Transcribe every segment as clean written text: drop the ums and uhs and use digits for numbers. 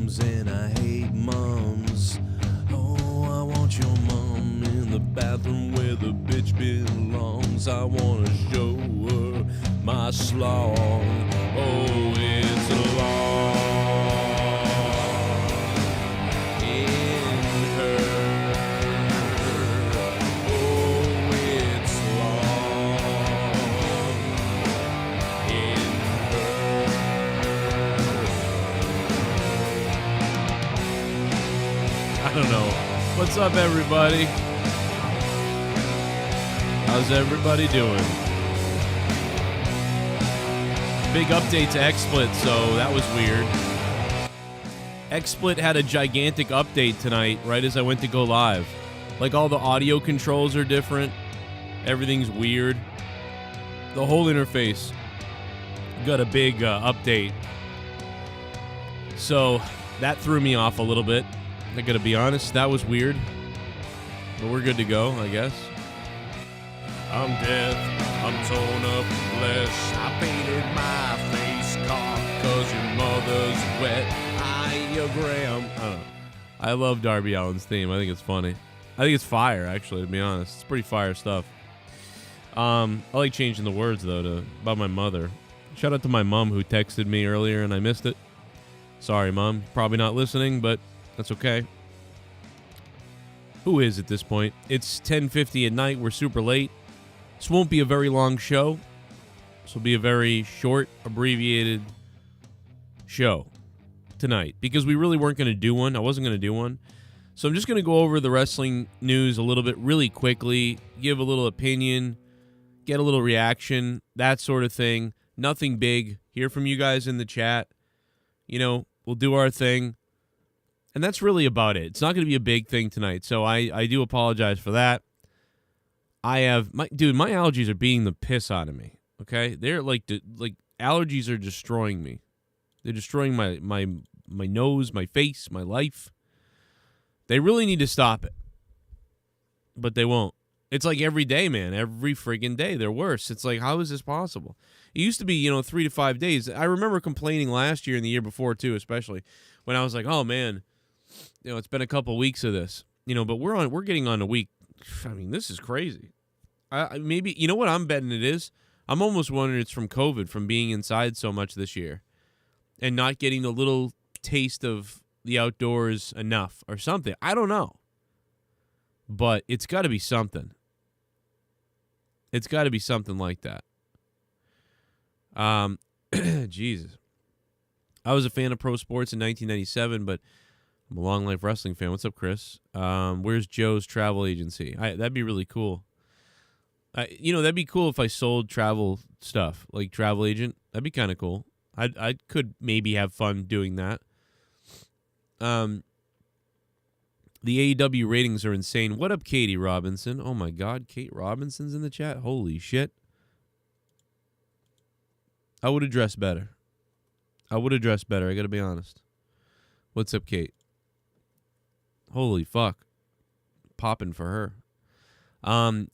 mums and I hate mums. Oh, I want your mom in the bathroom where the bitch belongs. I wanna show her my slong. Oh, it's long in her. Oh, it's long in her. I don't know. What's up, everybody? How's everybody doing? Big update to XSplit, so that was weird. XSplit had a gigantic update tonight, right as I went to go live. Like, all the audio controls are different. Everything's weird. The whole interface got a big update. So, that threw me off a little bit. I gotta be honest, that was weird. But we're good to go, I guess. I'm death, I'm torn up flesh. I painted my face cock cause your mother's wet. Iogram. I don't know. I love Darby Allin's theme. I think it's funny. I think it's fire, actually, to be honest. It's pretty fire stuff. I like changing the words, though, about my mother. Shout out to my mom who texted me earlier and I missed it. Sorry, Mom. Probably not listening, but that's okay. Who is at this point? It's 10:50 at night. We're super late. This won't be a very long show. This will be a very short, abbreviated show tonight because we really weren't going to do one. I wasn't going to do one. So I'm just going to go over the wrestling news a little bit really quickly, give a little opinion, get a little reaction, that sort of thing. Nothing big. Hear from you guys in the chat. You know, we'll do our thing. And that's really about it. It's not going to be a big thing tonight, so I do apologize for that. I have my allergies are beating the piss out of me. Okay, they're like allergies are destroying me. They're destroying my nose, my face, my life. They really need to stop it, but they won't. It's like every day, man. Every friggin' day, they're worse. It's like, how is this possible? It used to be, 3 to 5 days. I remember complaining last year and the year before too, especially when I was like, oh man. It's been a couple weeks of this, but we're getting on a week. I mean, this is crazy. Maybe, you know what I'm betting it is? I'm almost wondering it's from COVID, from being inside so much this year and not getting the little taste of the outdoors enough or something. I don't know. But it's got to be something. It's got to be something like that. Jesus. I was a fan of pro sports in 1997, but I'm a long life wrestling fan. What's up, Chris? Where's Joe's travel agency? That'd be really cool. That'd be cool if I sold travel stuff, like travel agent. That'd be kind of cool. I could maybe have fun doing that. The AEW ratings are insane. What up, Katie Robinson? Oh my God, Kate Robinson's in the chat. Holy shit. I would have dressed better. I gotta be honest. What's up, Kate? Holy fuck. Popping for her.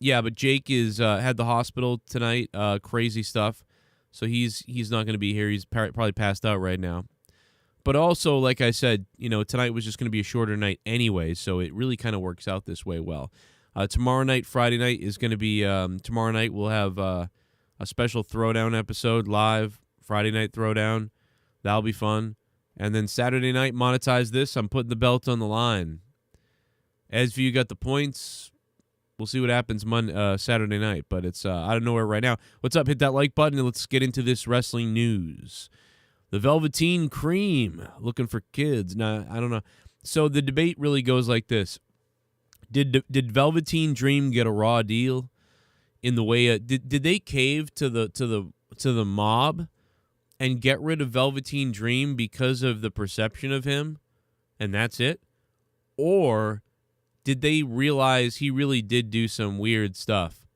Yeah, but Jake is had the hospital tonight. Crazy stuff. So he's not going to be here. He's probably passed out right now. But also, like I said, tonight was just going to be a shorter night anyway, so it really kind of works out this way well. Tomorrow night, Friday night, is going to be... tomorrow night, we'll have a special Throwdown episode live. Friday night Throwdown. That'll be fun. And then Saturday night, monetize this. I'm putting the belt on the line. As for you got the points, we'll see what happens Saturday night. But it's out of nowhere right now. What's up? Hit that like button and let's get into this wrestling news. The Velveteen Cream, looking for kids. Nah, I don't know. So the debate really goes like this. Did Velveteen Dream get a raw deal in the way did they cave to the mob and get rid of Velveteen Dream because of the perception of him and that's it? Or did they realize he really did do some weird stuff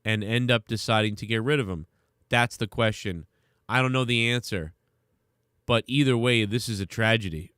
and end up deciding to get rid of him? That's the question. I don't know the answer. But either way, this is a tragedy.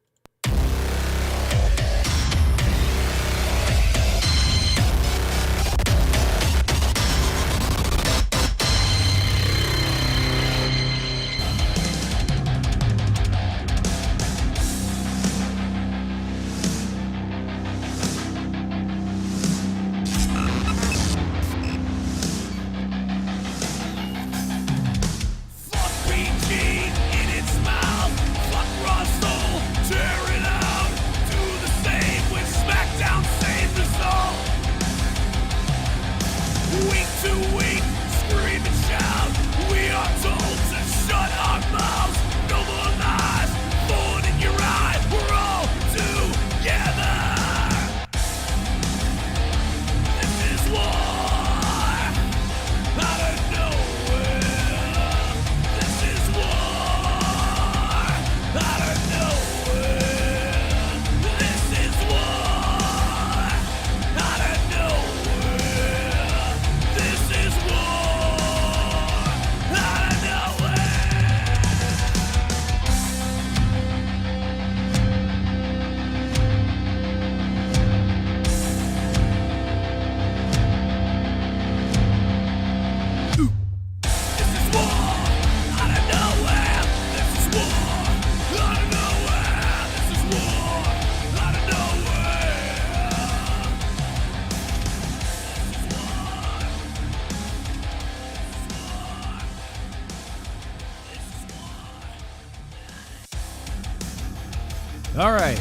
All right.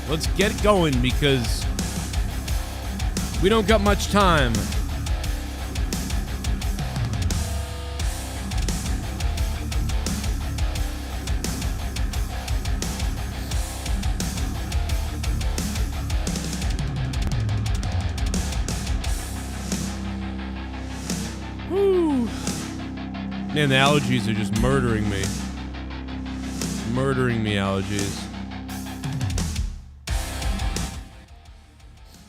Let's get it going because we don't got much time. Woo. Man, the allergies are just murdering me. Murdering me, allergies.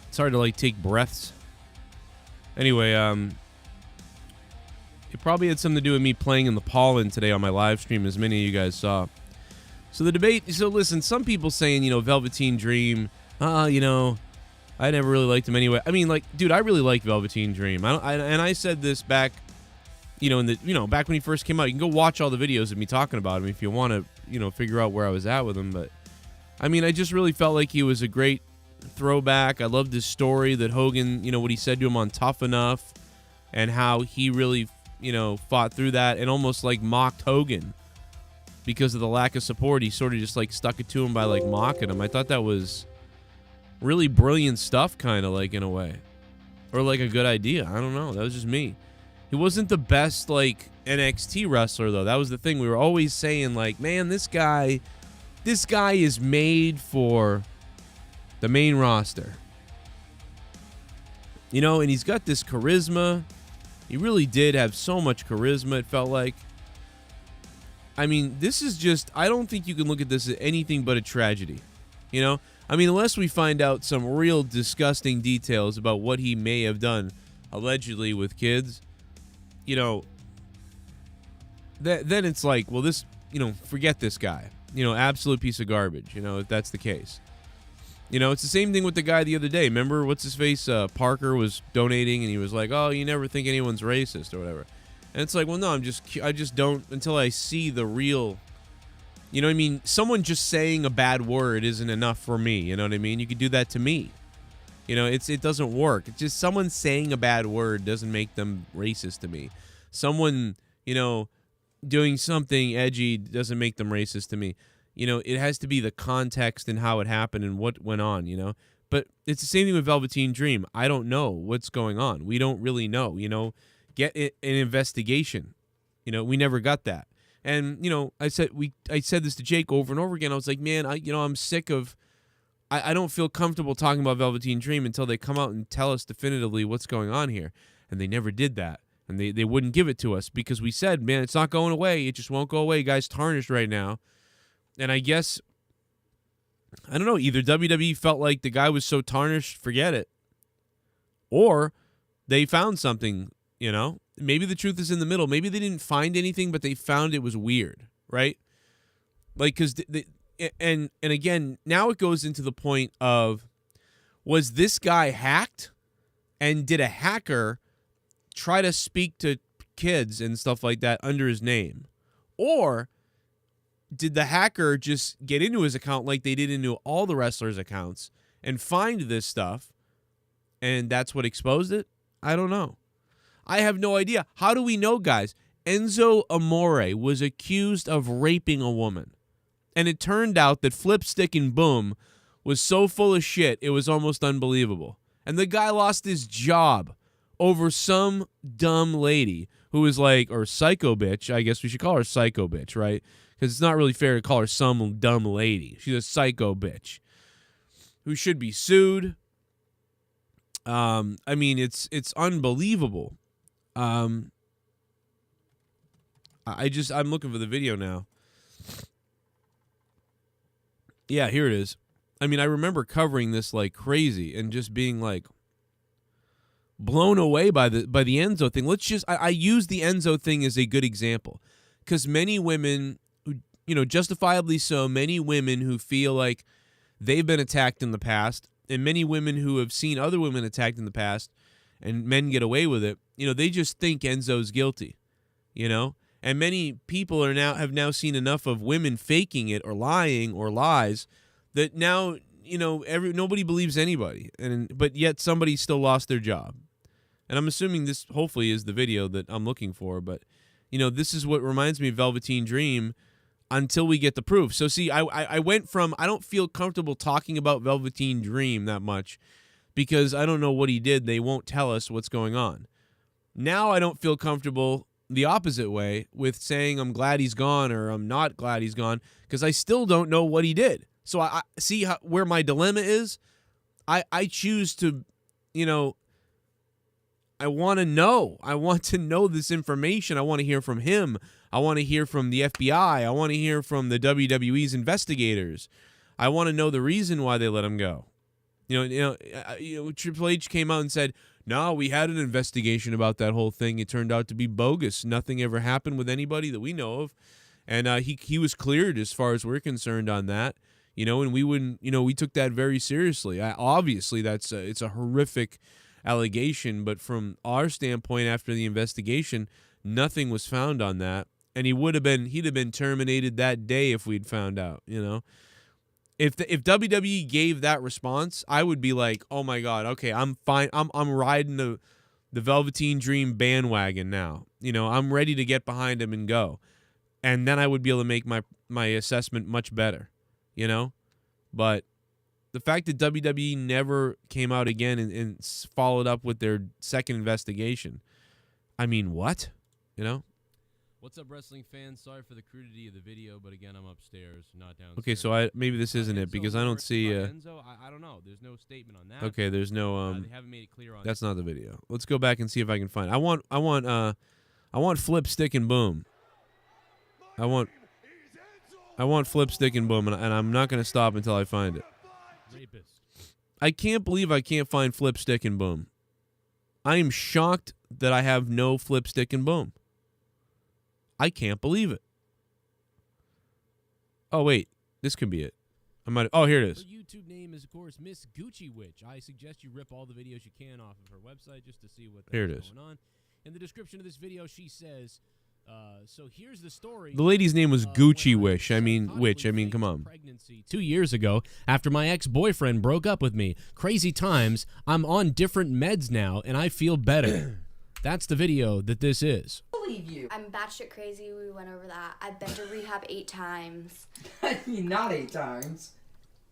It's hard to, like, take breaths. Anyway, it probably had something to do with me playing in the pollen today on my live stream, as many of you guys saw. So the debate, so listen, some people saying, Velveteen Dream, I never really liked him anyway. I mean, like, dude, I really like Velveteen Dream. And I said this back, back when he first came out. You can go watch all the videos of me talking about him if you want to, figure out where I was at with him. But, I mean, I just really felt like he was a great throwback. I loved his story that Hogan, what he said to him on Tough Enough and how he really, fought through that and almost, like, mocked Hogan because of the lack of support. He sort of just, like, stuck it to him by, like, mocking him. I thought that was really brilliant stuff, kind of, like, in a way. Or, like, a good idea. I don't know. That was just me. He wasn't the best, like, NXT wrestler, though. That was the thing. We were always saying, like, man, this guy is made for the main roster. And he's got this charisma. He really did have so much charisma, it felt like. I mean, this is just, I don't think you can look at this as anything but a tragedy. I mean, unless we find out some real disgusting details about what he may have done, allegedly, with kids, then it's like, well, this, forget this guy. Absolute piece of garbage, if that's the case. It's the same thing with the guy the other day. Remember, what's his face? Parker was donating, and he was like, oh, you never think anyone's racist or whatever. And it's like, well, no, I just don't until I see the real, what I mean? Someone just saying a bad word isn't enough for me, you know what I mean? You could do that to me. It doesn't work. It's just someone saying a bad word doesn't make them racist to me. Someone, doing something edgy doesn't make them racist to me. It has to be the context and how it happened and what went on, But it's the same thing with Velveteen Dream. I don't know what's going on. We don't really know, Get an investigation. We never got that. And, I said this to Jake over and over again. I was like, man, I'm sick of, I don't feel comfortable talking about Velveteen Dream until they come out and tell us definitively what's going on here. And they never did that. And they wouldn't give it to us because we said, man, it's not going away. It just won't go away. Guy's tarnished right now. And I guess, I don't know, either WWE felt like the guy was so tarnished, forget it. Or they found something, Maybe the truth is in the middle. Maybe they didn't find anything, but they found it was weird, right? Like, because, and again, now it goes into the point of, was this guy hacked? And did a hacker try to speak to kids and stuff like that under his name? Or did the hacker just get into his account like they did into all the wrestlers' accounts and find this stuff, and that's what exposed it? I don't know. I have no idea. How do we know, guys? Enzo Amore was accused of raping a woman, and it turned out that Flipstick and BUMM was so full of shit, it was almost unbelievable. And the guy lost his job over some dumb lady who was like, or psycho bitch, I guess we should call her psycho bitch, right? Because it's not really fair to call her some dumb lady. She's a psycho bitch who should be sued. I mean, it's unbelievable. I'm looking for the video now. Yeah, here it is. I mean, I remember covering this like crazy and just being like blown away by the Enzo thing. I use the Enzo thing as a good example because many women, justifiably so, many women who feel like they've been attacked in the past, and many women who have seen other women attacked in the past and men get away with it, they just think Enzo's guilty, and many people have now seen enough of women faking it or lying or lies that now, nobody believes anybody, but yet somebody still lost their job. And I'm assuming this hopefully is the video that I'm looking for, but this is what reminds me of Velveteen Dream. until we get the proof. So see, I went from I don't feel comfortable talking about Velveteen Dream that much because I don't know what he did. They won't tell us what's going on. Now I don't feel comfortable the opposite way with saying I'm glad he's gone or I'm not glad he's gone because I still don't know what he did. So I see where my dilemma is. I choose to, I want to know. I want to know this information. I want to hear from him. I want to hear from the FBI. I want to hear from the WWE's investigators. I want to know the reason why they let him go. Triple H came out and said, "No, we had an investigation about that whole thing. It turned out to be bogus. Nothing ever happened with anybody that we know of." And he was cleared as far as we're concerned on that. And we wouldn't, we took that very seriously. Obviously, it's a horrific allegation, but from our standpoint, after the investigation, nothing was found on that, and he'd have been terminated that day if we'd found out. If WWE gave that response, I would be like, oh my God, okay, I'm fine. I'm riding the Velveteen Dream bandwagon now. I'm ready to get behind him and go, and then I would be able to make my assessment much better. But the fact that WWE never came out again and followed up with their second investigation, I mean, what? What's up, wrestling fans? Sorry for the crudity of the video, but again, I'm upstairs, not downstairs. Okay, so maybe this isn't it because I don't see. Enzo, I don't know. There's no statement on that. Okay, there's no. They haven't made it clear on. That's not the video. Let's go back and see if I can find. I want flip, stick, and boom. I want flip, stick, and boom, and I'm not going to stop until I find it. Rapist. I can't believe I can't find flip, stick, and boom. I am shocked that I have no flip, stick, and boom. I can't believe it. Oh, wait. This could be it. Here it is. Her YouTube name is, of course, Miss Gucci Witch. I suggest you rip all the videos you can off of her website just to see what's going on. In the description of this video, she says... so here's the story. The lady's name was Gucci Wish. Come on. 2 years ago, after my ex-boyfriend broke up with me. Crazy times. I'm on different meds now, and I feel better. That's the video that this is. Believe you. I'm batshit crazy. We went over that. I've been to rehab 8 times. I mean, not 8 times.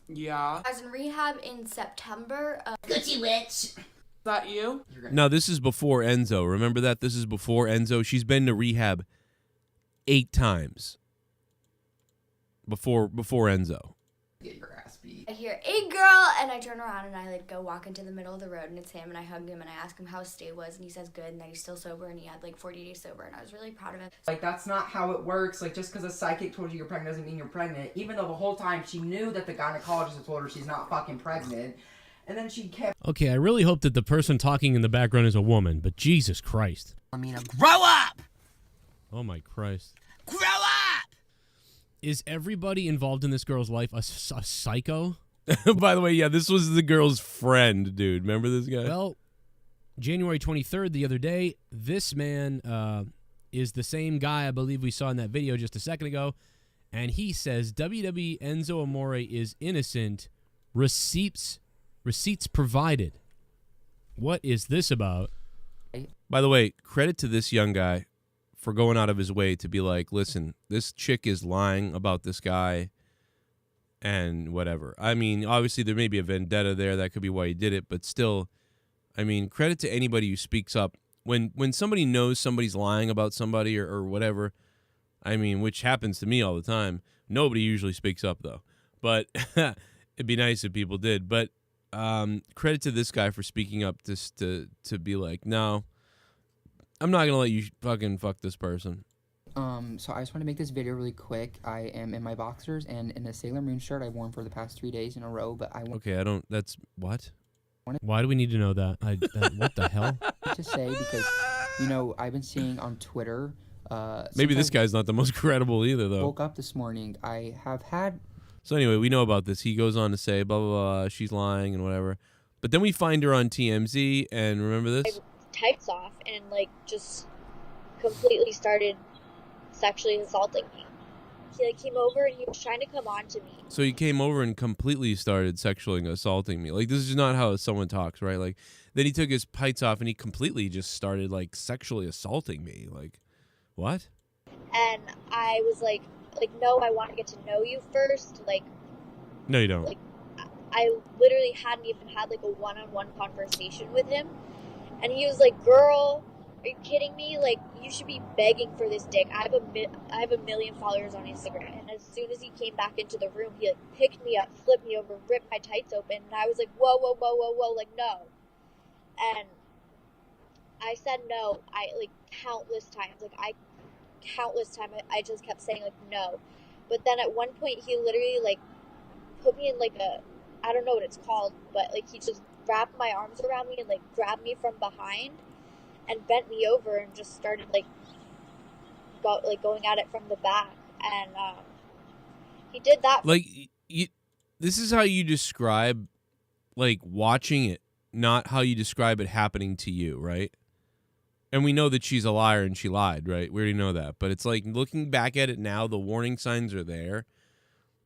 Yeah. I was in rehab in September. Gucci Witch. Is that you? No, this is before Enzo. Remember that? This is before Enzo. She's been to rehab 8 times. Before Enzo. Get your ass beat. I hear, "Hey girl," and I turn around and I go walk into the middle of the road and it's him, and I hug him and I ask him how his stay was, and he says good and that he's still sober and he had 40 days sober, and I was really proud of him. That's not how it works. Just because a psychic told you you're pregnant doesn't mean you're pregnant. Even though the whole time she knew that the gynecologist had told her she's not fucking pregnant. And then she kept... Okay, I really hope that the person talking in the background is a woman, but Jesus Christ. Grow up! Oh my Christ. Grow up! Is everybody involved in this girl's life a psycho? By the way, yeah, this was the girl's friend, dude. Remember this guy? Well, January 23rd, the other day, this man is the same guy I believe we saw in that video just a second ago, and he says WWE Enzo Amore is innocent. Receipts provided. What is this about? By the way, credit to this young guy for going out of his way to be like, listen, this chick is lying about this guy and whatever. I mean, obviously there may be a vendetta there. That could be why he did it. But still, I mean, credit to anybody who speaks up. When somebody knows somebody's lying about somebody or whatever, I mean, which happens to me all the time, nobody usually speaks up, though. But it'd be nice if people did. But credit to this guy for speaking up just to be like, no, I'm not going to let you fucking fuck this person. So I just want to make this video really quick. I am in my boxers and in a Sailor Moon shirt I've worn for the past 3 days in a row, but I want Okay, that's what? Why do we need to know that? What the hell? to say because, I've been seeing on Twitter. Maybe this guy's not the most credible either, though. Woke up this morning. I have had... So anyway, we know about this. He goes on to say, blah, blah, blah, she's lying and whatever. But then we find her on TMZ, and remember this? Tights off and just completely started sexually assaulting me. He came over and he was trying to come on to me. So he came over and completely started sexually assaulting me. This is not how someone talks, right? Then he took his tights off and he completely just started sexually assaulting me. What? And I was like, no, I want to get to know you first. Like, No, you don't. like, I literally hadn't even had, like, a one-on-one conversation with him. And he was like, girl, are you kidding me? Like, you should be begging for this dick. I have a million followers on Instagram. And as soon as he came back into the room, he, like, picked me up, flipped me over, ripped my tights open. And I was like, whoa, whoa, whoa, whoa, whoa, like, no. And I said no, countless times. I just kept saying, like, no. But then at one point, he literally, like, put me in, like, I don't know what it's called, but, like, he just wrapped my arms around me and, like, grabbed me from behind and bent me over and just started, like, going at it from the back. And he did that. Like, this is how you describe, like, watching it, not how you describe it happening to you, right? And we know that she's a liar and she lied, right? We already know that. But it's like, looking back at it now, the warning signs are there.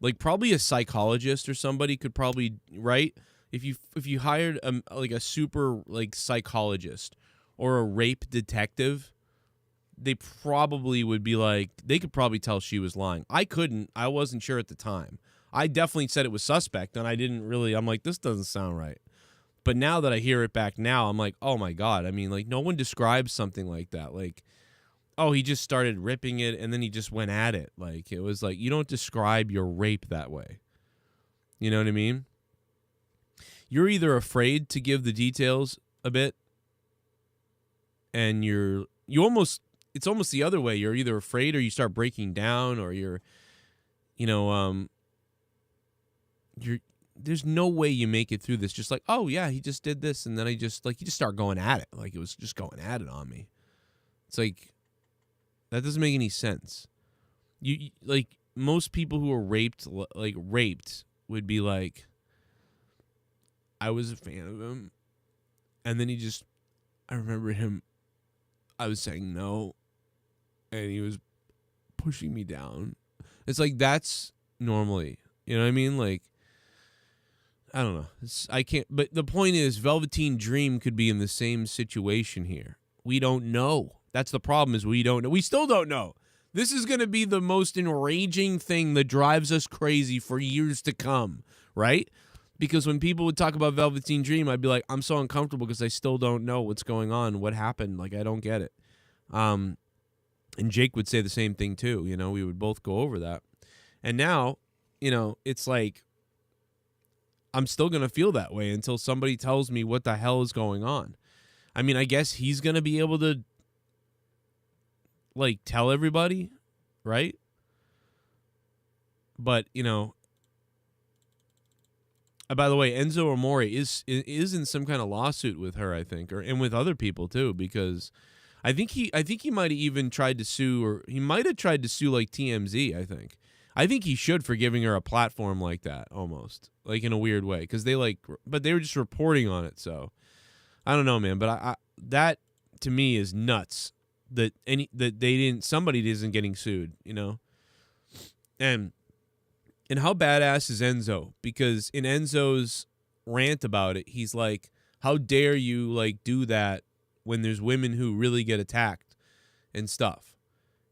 Like, probably a psychologist or somebody could probably, right? If you hired a super, like, psychologist or a rape detective, they probably would be like, they could probably tell she was lying. I couldn't. I wasn't sure at the time. I definitely said it was suspect, and I didn't really, I'm like, this doesn't sound right. But now that I hear it back now, I'm like, oh my God. I mean, like, no one describes something like that. Like, oh, he just started ripping it and then he just went at it. Like, it was like, you don't describe your rape that way. You know what I mean? You're either afraid to give the details a bit, and it's almost the other way. You're either afraid or you start breaking down, or there's no way you make it through this. Just like, oh yeah, he just did this. And then you just start going at it. Like, it was just going at it on me. It's like, that doesn't make any sense. You like, most people who are raped would be like, I was a fan of him, and then I remember him, I was saying no, and he was pushing me down. It's like, that's normally, you know what I mean? Like, I don't know. I can't, but the point is, Velveteen Dream could be in the same situation here. We don't know. That's the problem, is we don't know. We still don't know. This is going to be the most enraging thing that drives us crazy for years to come, right? Because when people would talk about Velveteen Dream, I'd be like, I'm so uncomfortable because I still don't know what's going on, what happened. Like, I don't get it. And Jake would say the same thing too. You know, we would both go over that. And now, you know, it's like, I'm still going to feel that way until somebody tells me what the hell is going on. I mean, I guess he's going to be able to, like, tell everybody, right? But, you know, by the way, Enzo Amore is in some kind of lawsuit with her, I think, and with other people too, because I think he might have even tried to sue, or he might have tried to sue, like, TMZ. I think he should, for giving her a platform like that, almost, like, in a weird way, because but they were just reporting on it. So I don't know, man, but I that to me is nuts that somebody isn't getting sued, you know, and how badass is Enzo? Because in Enzo's rant about it, he's like, how dare you, like, do that when there's women who really get attacked and stuff.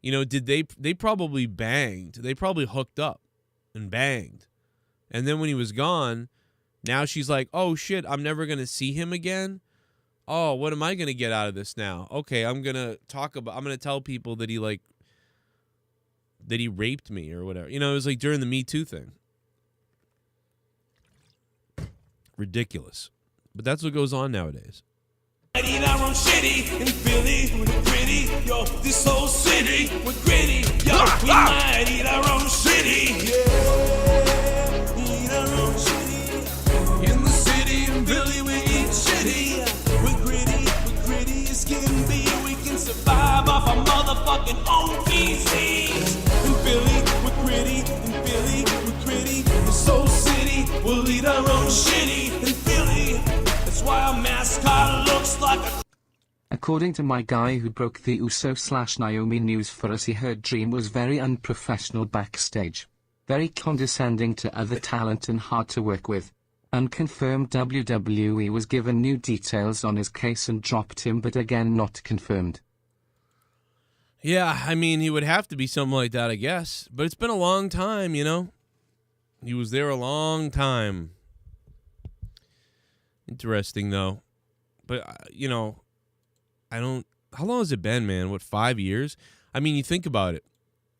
You know, they probably banged. They probably hooked up and banged. And then when he was gone, now she's like, oh shit, I'm never going to see him again. Oh, what am I going to get out of this now? Okay, I'm going to tell people that he raped me or whatever. You know, it was like during the Me Too thing. Ridiculous. But that's what goes on nowadays. Eat our own shitty in Philly, we're pretty, yo, this whole city, we're gritty, yo, we might eat our own shitty, yeah, eat our own shitty, in the city, in Philly, we eat shitty, we're gritty as can be, we can survive off our motherfucking own feces, in Philly, we're gritty, in Philly, we're gritty, this whole city, we'll eat our own shitty, in Philly, that's why our mascot looks like a... According to my guy who broke the Uso/Naomi news for us, he heard Dream was very unprofessional backstage. Very condescending to other talent and hard to work with. Unconfirmed. WWE was given new details on his case and dropped him, but again not confirmed. Yeah, I mean, he would have to be something like that, I guess. But it's been a long time, you know? He was there a long time. Interesting, though. But, you know, I don't... How long has it been, man? What, 5 years? I mean, you think about it.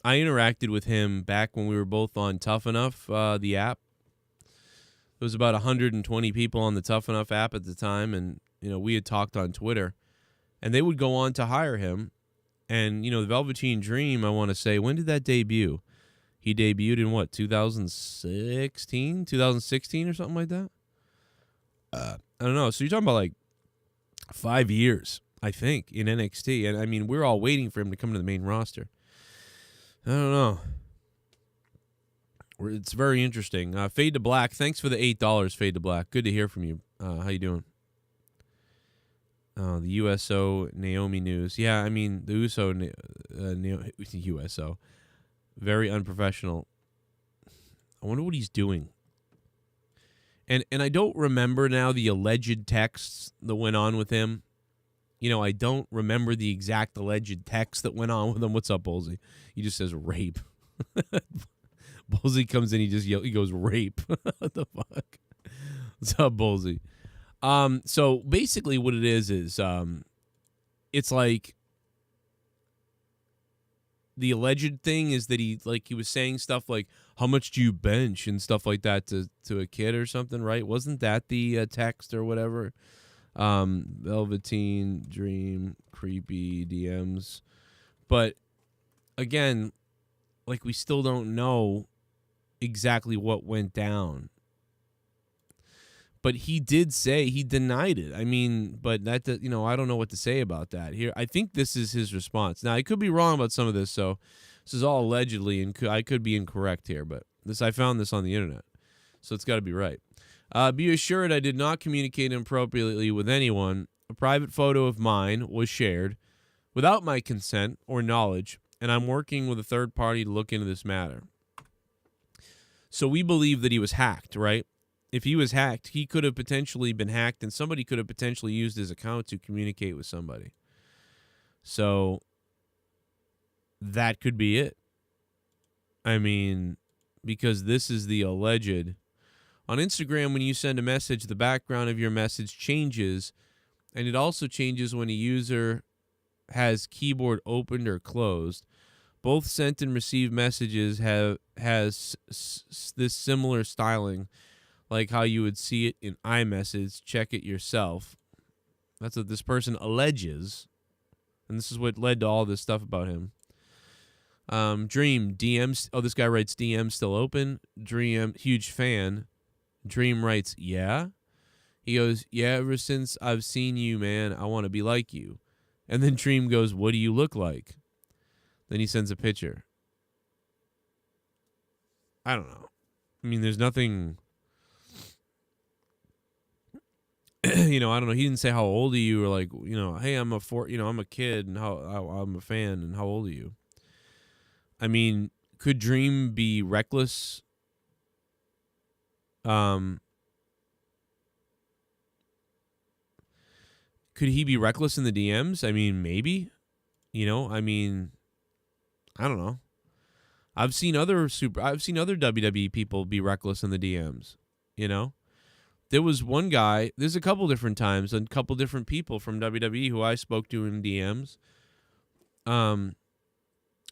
I interacted with him back when we were both on Tough Enough, the app. There was about 120 people on the Tough Enough app at the time, and, you know, we had talked on Twitter. And they would go on to hire him. And, you know, the Velveteen Dream, I want to say, when did that debut? He debuted in what, 2016? 2016 or something like that? I don't know. So you're talking about like 5 years, I think, in NXT. And, I mean, we're all waiting for him to come to the main roster. I don't know. It's very interesting. Fade to Black, thanks for the $8, Fade to Black. Good to hear from you. How you doing? The USO Naomi news. Yeah, I mean, the USO. Very unprofessional. I wonder what he's doing. And I don't remember now the alleged texts that went on with him. You know, I don't remember the exact alleged text that went on with him. What's up, Bolsey? He just says rape. Bolsey comes in, he goes rape. What the fuck? What's up, Bolsey? So basically what it is it's like the alleged thing is that he was saying stuff like, how much do you bench and stuff like that to a kid or something, right? Wasn't that the text or whatever? Velveteen Dream, creepy DMs. But again, like, we still don't know exactly what went down. But he did say he denied it. I mean, but that, you know, I don't know what to say about that. Here, I think this is his response. Now, I could be wrong about some of this, so this is all allegedly, and I could be incorrect here, but I found this on the internet, so it's got to be right. Be assured I did not communicate inappropriately with anyone. A private photo of mine was shared without my consent or knowledge, and I'm working with a third party to look into this matter. So we believe that he was hacked, right? If he was hacked, he could have potentially been hacked, and somebody could have potentially used his account to communicate with somebody. So that could be it. I mean, because this is the alleged. On Instagram, when you send a message, the background of your message changes, and it also changes when a user has keyboard opened or closed. Both sent and received messages has this similar styling, like how you would see it in iMessage. Check it yourself. That's what this person alleges. And this is what led to all this stuff about him. Dream, DMs. Oh, this guy writes, DM still open. Dream, huge fan. Dream writes, yeah. He goes, yeah, ever since I've seen you, man, I want to be like you. And then Dream goes, what do you look like? Then he sends a picture. I don't know. I mean, there's nothing... You know, I don't know. He didn't say how old are you, or like, you know, hey, I'm a kid, and how I'm a fan, and how old are you? I mean, could Dream be reckless? Could he be reckless in the DMs? I mean, maybe. You know, I mean, I don't know. I've seen other WWE people be reckless in the DMs. You know. There was one guy, there's a couple different times, and a couple different people from WWE who I spoke to in DMs. And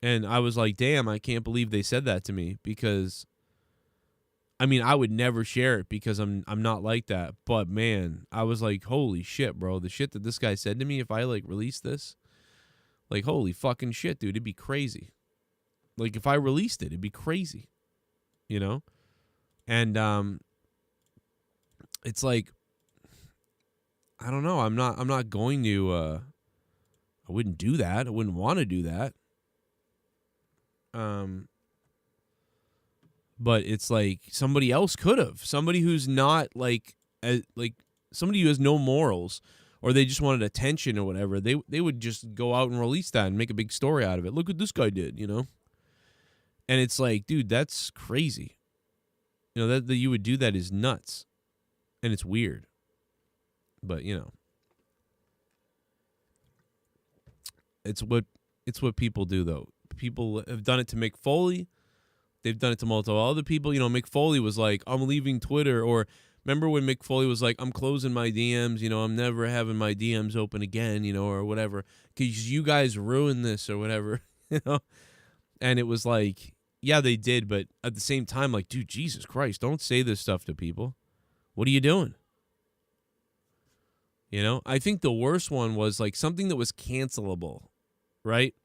I was like, damn, I can't believe they said that to me, because, I mean, I would never share it because I'm not like that. But, man, I was like, holy shit, bro. The shit that this guy said to me, if I, like, released this, like, holy fucking shit, dude, it'd be crazy. Like, if I released it, it'd be crazy, you know? And, it's like, I don't know. I'm not going to, I wouldn't do that. I wouldn't want to do that. But it's like somebody else could have. Somebody who's not like somebody who has no morals, or they just wanted attention or whatever. They would just go out and release that and make a big story out of it. Look what this guy did, you know? And it's like, dude, that's crazy. You know, that you would do that is nuts. And it's weird. But, you know. It's what It's what people do, though. People have done it to Mick Foley. They've done it to multiple other people. You know, Mick Foley was like, I'm leaving Twitter. Or remember when Mick Foley was like, I'm closing my DMs. You know, I'm never having my DMs open again, you know, or whatever. Because you guys ruined this or whatever, you know. And it was like, yeah, they did. But at the same time, like, dude, Jesus Christ, don't say this stuff to people. What are you doing? You know, I think the worst one was like something that was cancelable, right?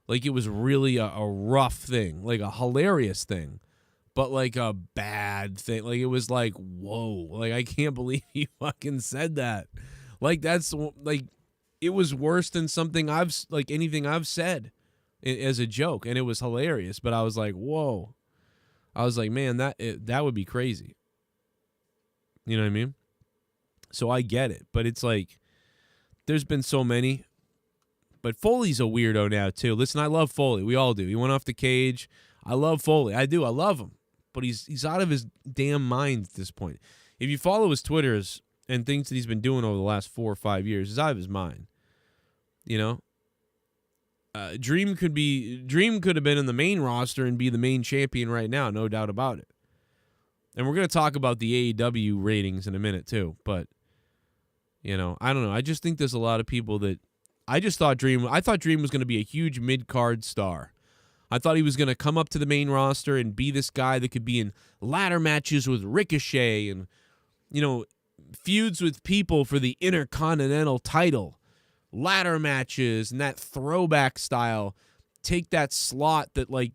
Like it was really a rough thing, like a hilarious thing, but like a bad thing. Like it was like, whoa, like I can't believe you fucking said that. Like that's like, it was worse than something anything I've said as a joke, and it was hilarious. But I was like, whoa, I was like, man, that would be crazy. You know what I mean? So I get it, but it's like there's been so many. But Foley's a weirdo now too. Listen, I love Foley. We all do. He went off the cage. I love Foley. I do. I love him. But he's out of his damn mind at this point. If you follow his Twitters and things that he's been doing over the last 4 or 5 years, he's out of his mind. You know? Dream could have been in the main roster and be the main champion right now, no doubt about it. And we're going to talk about the AEW ratings in a minute too, but you know, I don't know. I just think there's a lot of people that I thought Dream was going to be a huge mid-card star. I thought he was going to come up to the main roster and be this guy that could be in ladder matches with Ricochet and, you know, feuds with people for the Intercontinental title, ladder matches, and that throwback style. Take that slot that, like,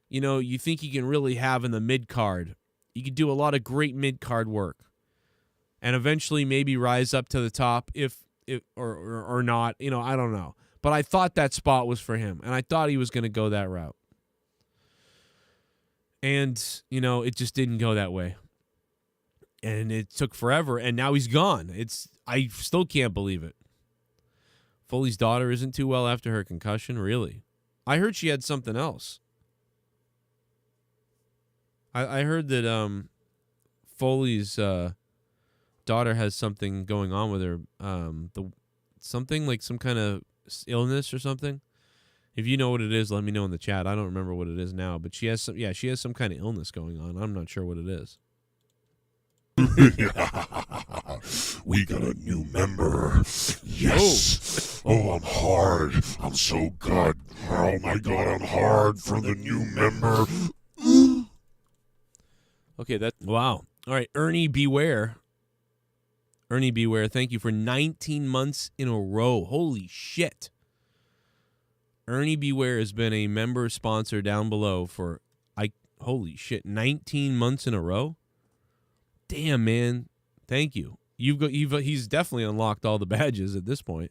you know, you think you can really have in the mid-card. You could do a lot of great mid-card work and eventually maybe rise up to the top if or not, you know, I don't know. But I thought that spot was for him, and I thought he was going to go that route. And, you know, it just didn't go that way. And it took forever, and now he's gone. I still can't believe it. Foley's daughter isn't too well after her concussion, really. I heard she had something else. I heard that Foley's daughter has something going on with her, something like some kind of illness or something. If you know what it is, let me know in the chat. I don't remember what it is now, but she has some kind of illness going on. I'm not sure what it is. We got a new member. Yes. Oh, I'm hard. I'm so good. Oh my God, I'm hard for the new member. Okay, wow. All right, Ernie Beware. Ernie Beware, thank you for 19 months in a row. Holy shit. Ernie Beware has been a member sponsor down below for, holy shit, 19 months in a row? Damn, man. Thank you. He's definitely unlocked all the badges at this point.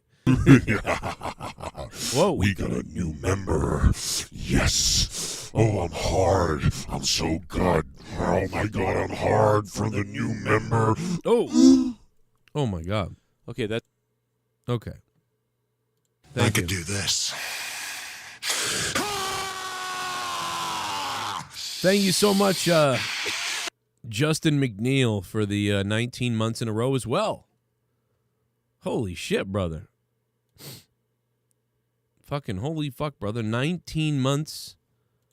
Whoa. We got a new member. Yes. Oh, I'm hard. I'm so good. Oh my God, I'm hard for the new member. Oh. Oh my God. Okay, okay. I could do this. Thank you so much, Justin McNeil, for the 19 months in a row as well. Holy shit, brother. Fucking holy fuck, brother. 19 months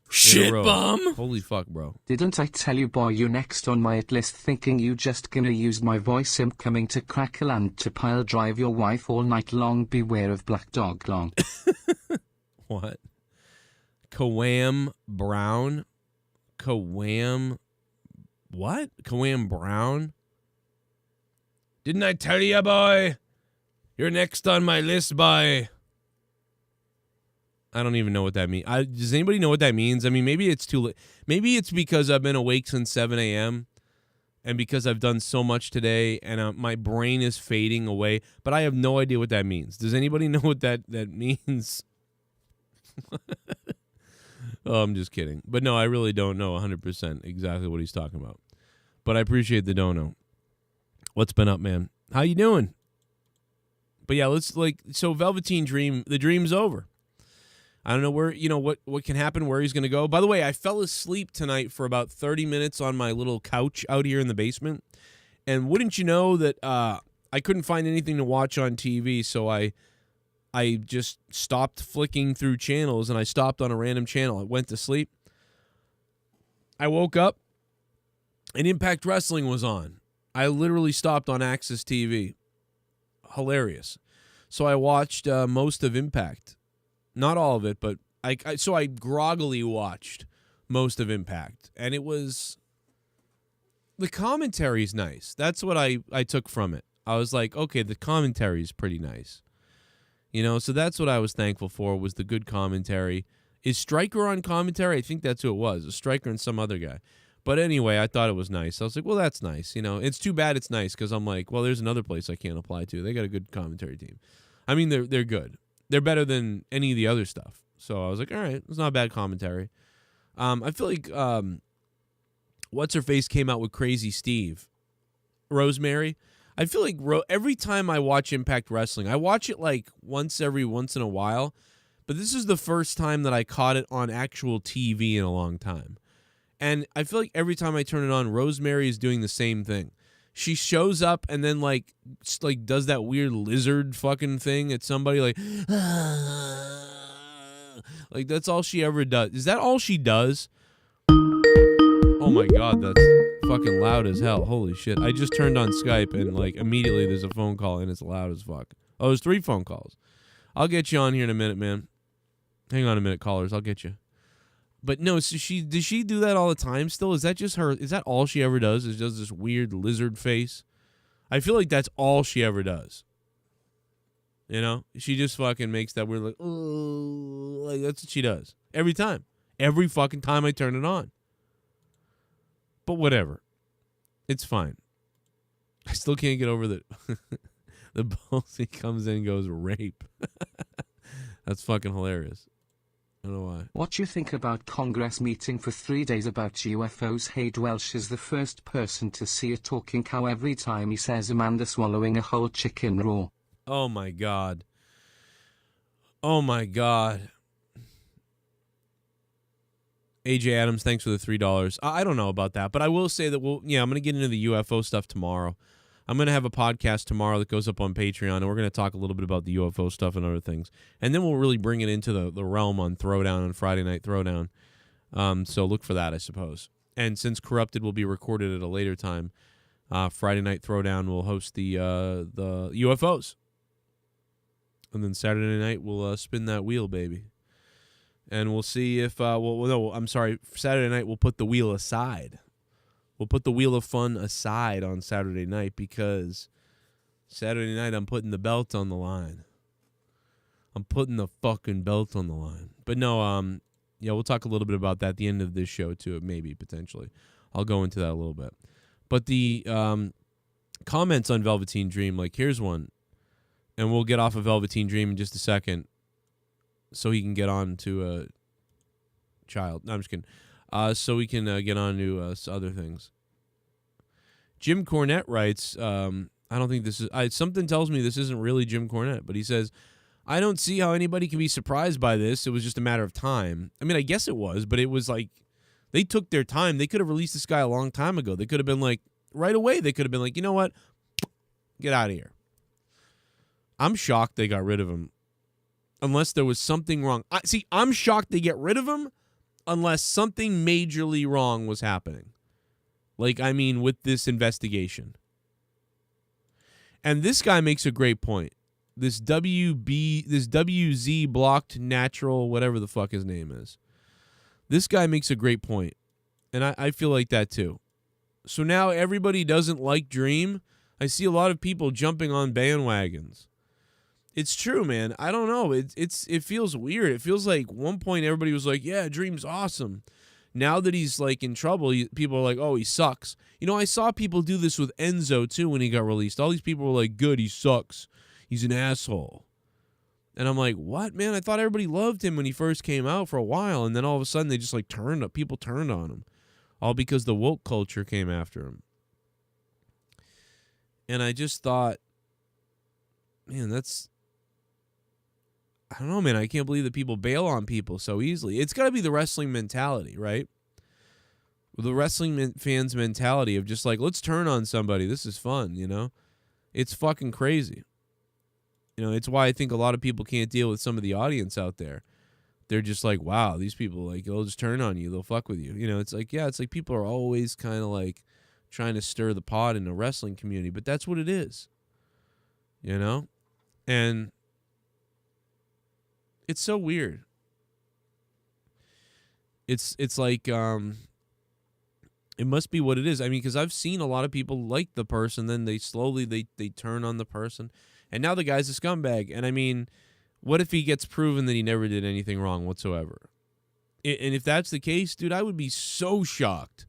Shit, in a row. bum. Holy fuck, bro. Didn't I tell you, boy, you next on my hit list, thinking you just gonna use my voice? I'm coming to Crackland to pile drive your wife all night long. Beware of Black Dog Long. What? Kawam Brown? Kawam... What? Kawam Brown? Didn't I tell you, boy? You're next on my list, boy. I don't even know what that means. Does anybody know what that means? I mean, maybe it's too late. Maybe it's because I've been awake since 7 a.m. and because I've done so much today and my brain is fading away, but I have no idea what that means. Does anybody know what that means? Oh, I'm just kidding. But no, I really don't know 100% exactly what he's talking about. But I appreciate the dono. What's been up, man? How you doing? But yeah, so Velveteen Dream, the dream's over. I don't know where, what can happen, where he's going to go. By the way, I fell asleep tonight for about 30 minutes on my little couch out here in the basement. And wouldn't you know that I couldn't find anything to watch on TV, so I I just stopped flicking through channels, and I stopped on a random channel. I went to sleep. I woke up, and Impact Wrestling was on. I literally stopped on Access TV. Hilarious. So I watched most of Impact. Not all of it, but I groggily watched most of Impact. And it was... The commentary's nice. That's what I took from it. I was like, okay, the commentary's pretty nice. You know, so that's what I was thankful for, was the good commentary. Is Stryker on commentary? I think that's who it was. A Stryker and some other guy. But anyway, I thought it was nice. I was like, well, that's nice. You know, it's too bad it's nice, because I'm like, well, there's another place I can't apply to. They got a good commentary team. I mean, they're good. They're better than any of the other stuff. So I was like, all right, it's not bad commentary. I feel like What's-Her-Face came out with Crazy Steve. Rosemary. I feel like every time I watch Impact Wrestling, I watch it like once in a while, but this is the first time that I caught it on actual TV in a long time. And I feel like every time I turn it on, Rosemary is doing the same thing. She shows up and then like does that weird lizard fucking thing at somebody, like like that's all she ever does. Is that all she does? Oh my God, that's fucking loud as hell. Holy shit. I just turned on Skype and like immediately there's a phone call and it's loud as fuck. Oh, there's 3 phone calls. I'll get you on here in a minute, man. Hang on a minute, callers. I'll get you. But no, so does she do that all the time still? Is that just her? Is that all she ever does? Is does this weird lizard face? I feel like that's all she ever does. You know? She just fucking makes that weird like, oh, like that's what she does. Every time. Every fucking time I turn it on. But whatever. It's fine. I still can't get over the Ballsy comes in and goes, rape. That's fucking hilarious. I don't know why. What you think about Congress meeting for 3 days about UFOs? Hayde Welsh is the first person to see a talking cow every time he says Amanda swallowing a whole chicken raw. Oh my God. Oh my God. AJ Adams, thanks for the $3. I don't know about that, but I will say that I'm going to get into the UFO stuff tomorrow. I'm going to have a podcast tomorrow that goes up on Patreon, and we're going to talk a little bit about the UFO stuff and other things. And then we'll really bring it into the realm on Throwdown, on Friday Night Throwdown. So look for that, I suppose. And since Corrupted will be recorded at a later time, Friday Night Throwdown will host the UFOs. And then Saturday night we'll spin that wheel, baby. And we'll see if, Saturday night we'll put the wheel aside. We'll put the wheel of fun aside on Saturday night, because Saturday night I'm putting the belt on the line. I'm putting the fucking belt on the line. But no, we'll talk a little bit about that at the end of this show too, maybe, potentially. I'll go into that a little bit. But the comments on Velveteen Dream, like here's one. And we'll get off of Velveteen Dream in just a second, so he can get on to a child. No, I'm just kidding. So we can get on to other things. Jim Cornette writes, I don't think this is... something tells me this isn't really Jim Cornette, but he says, I don't see how anybody can be surprised by this. It was just a matter of time. I mean, I guess it was, but it was like, they took their time. They could have released this guy a long time ago. They could have been like, right away, they could have been like, you know what? Get out of here. I'm shocked they got rid of him. Unless there was something wrong. I'm shocked they get rid of him unless something majorly wrong was happening. Like, I mean, with this investigation. And this guy makes a great point. This WZ blocked natural, whatever the fuck his name is. This guy makes a great point. And I feel like that too. So now everybody doesn't like Dream. I see a lot of people jumping on bandwagons. It's true, man. I don't know. It feels weird. It feels like one point everybody was like, yeah, Dream's awesome. Now that he's like in trouble, people are like, oh, he sucks. You know, I saw people do this with Enzo too when he got released. All these people were like, good, he sucks. He's an asshole. And I'm like, what, man? I thought everybody loved him when he first came out for a while, and then all of a sudden they just like people turned on him. All because the woke culture came after him. And I just thought, man, I don't know, man. I can't believe that people bail on people so easily. It's got to be the wrestling mentality, right? The wrestling fans' mentality of just like, let's turn on somebody. This is fun, you know? It's fucking crazy. You know, it's why I think a lot of people can't deal with some of the audience out there. They're just like, wow, these people, like, they'll just turn on you. They'll fuck with you. You know, it's like, yeah, it's like people are always kind of like trying to stir the pot in the wrestling community, but that's what it is. You know? And it's so weird. It's like, it must be what it is. I mean, because I've seen a lot of people like the person, then they slowly, they turn on the person. And now the guy's a scumbag. And I mean, what if he gets proven that he never did anything wrong whatsoever? And if that's the case, dude, I would be so shocked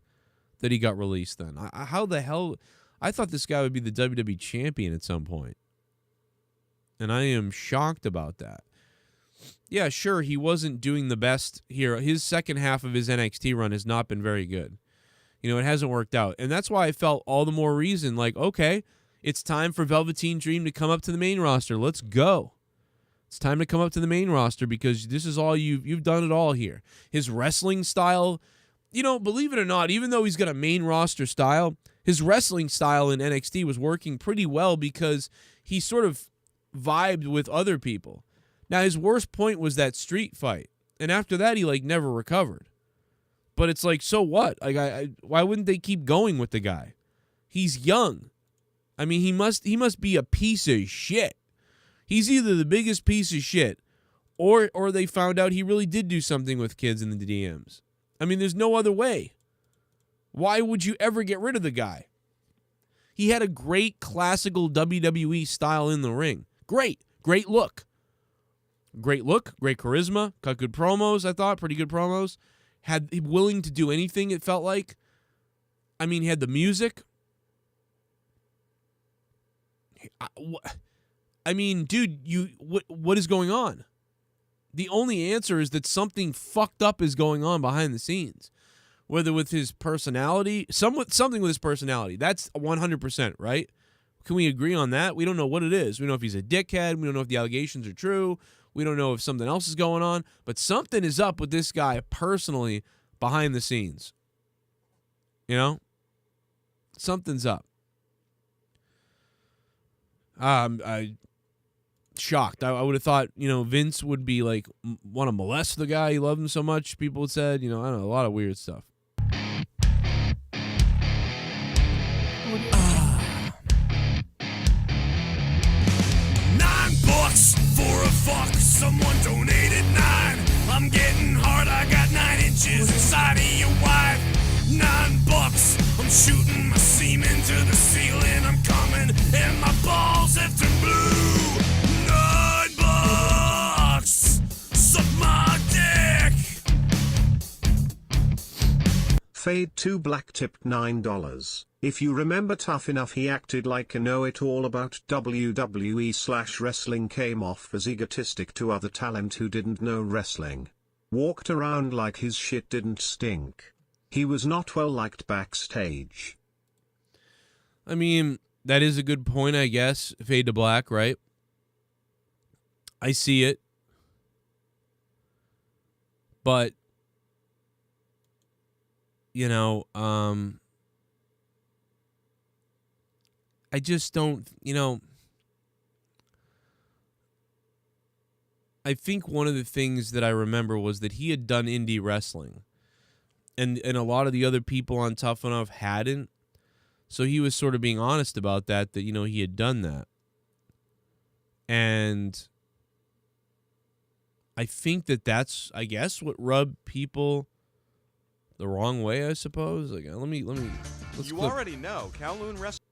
that he got released then. How the hell? I thought this guy would be the WWE champion at some point. And I am shocked about that. Yeah, sure, he wasn't doing the best here. His second half of his NXT run has not been very good. You know, it hasn't worked out. And that's why I felt all the more reason, like, okay, it's time for Velveteen Dream to come up to the main roster. Let's go. It's time to come up to the main roster because this is all you've done it all here. His wrestling style, you know, believe it or not, even though he's got a main roster style, his wrestling style in NXT was working pretty well because he sort of vibed with other people. Now, his worst point was that street fight. And after that, he, like, never recovered. But it's like, so what? Like, why wouldn't they keep going with the guy? He's young. I mean, he must be a piece of shit. He's either the biggest piece of shit or they found out he really did do something with kids in the DMs. I mean, there's no other way. Why would you ever get rid of the guy? He had a great classical WWE style in the ring. Great look. Great charisma, cut good promos, I thought, pretty good promos. Had willing to do anything, it felt like. I mean, he had the music. I mean, dude, what is going on? The only answer is that something fucked up is going on behind the scenes. Whether with his personality, something with his personality. That's 100%, right? Can we agree on that? We don't know what it is. We don't know if he's a dickhead. We don't know if the allegations are true. We don't know if something else is going on. But something is up with this guy personally behind the scenes. You know? Something's up. I shocked. I would have thought, you know, Vince would be like, want to molest the guy. He loved him so much. People had said, you know, I don't know, a lot of weird stuff. $9 for a fuck. Someone donated 9. I'm getting hard. I got 9 inches inside of your wife. $9. I'm shooting my semen to the ceiling. I'm coming and my balls have turned blue. $9. Suck my dick. Fade 2 Black tipped $9. If you remember Tough Enough, he acted like a know-it-all about WWE/wrestling, came off as egotistic to other talent who didn't know wrestling. Walked around like his shit didn't stink. He was not well liked backstage. I mean, that is a good point, I guess. Fade to black, right? I see it. But, you know, I just don't, you know, I think one of the things that I remember was that he had done indie wrestling. And a lot of the other people on Tough Enough hadn't. So he was sort of being honest about that, you know, he had done that. And I think that's, I guess, what rubbed people the wrong way, I suppose. Like, let's you already know, Kowloon Wrestling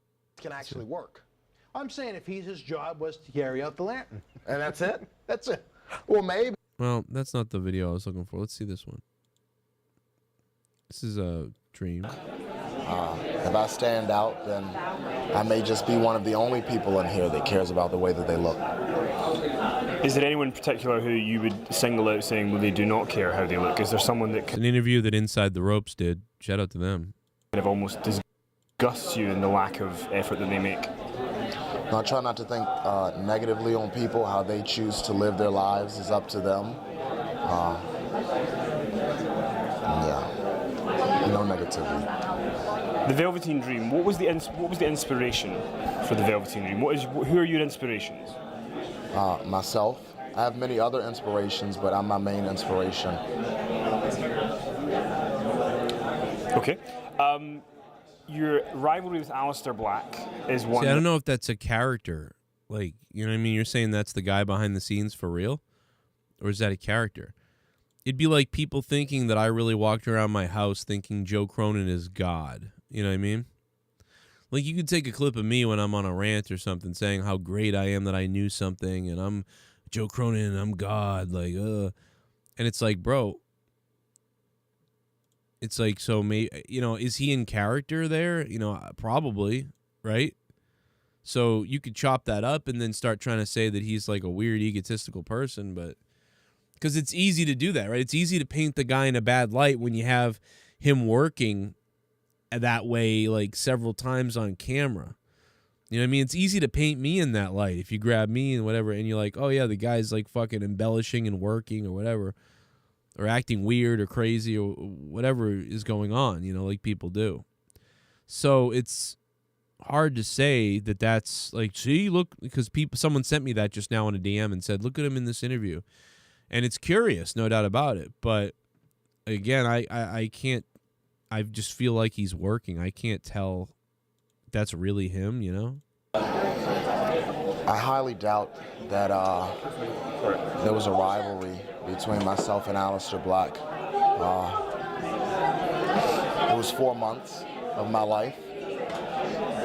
can actually work. I'm saying if his job was to carry out the lantern. And that's it? That's it. Well, maybe. Well, that's not the video I was looking for. Let's see this one. This is a dream. If I stand out, then I may just be one of the only people in here that cares about the way that they look. Is there anyone in particular who you would single out saying, well, they do not care how they look? Is there someone that an interview that Inside the Ropes did? Shout out to them. Kind of almost disgusts you in the lack of effort that they make. I try not to think negatively on people. How they choose to live their lives is up to them. No negativity. The Velveteen Dream. What was the inspiration for the Velveteen Dream? Who are your inspirations? myself. I have many other inspirations, but I'm my main inspiration. Okay. Your rivalry with Aleister Black is one. See, I don't know if that's a character. Like, you know what I mean? You're saying that's the guy behind the scenes for real? Or is that a character? It'd be like people thinking that I really walked around my house thinking Joe Cronin is God. You know what I mean? Like, you could take a clip of me when I'm on a rant or something saying how great I am that I knew something and I'm Joe Cronin and I'm God. Like, And it's like, bro, it's like, so, is he in character there? Probably, right? So you could chop that up and then start trying to say that he's like a weird, egotistical person, but because it's easy to do that, right? It's easy to paint the guy in a bad light when you have him working that way like several times on camera. You know what I mean? It's easy to paint me in that light if you grab me and whatever and you're like, oh yeah, the guy's like fucking embellishing and working or whatever, or acting weird or crazy or whatever is going on, like people do. So it's hard to say that that's like, see, look, because someone sent me that just now in a DM and said, look at him in this interview. And it's curious, no doubt about it. But again, I can't, I just feel like he's working. I can't tell that's really him, I highly doubt that there was a rivalry between myself and Aleister Black. It was 4 months of my life.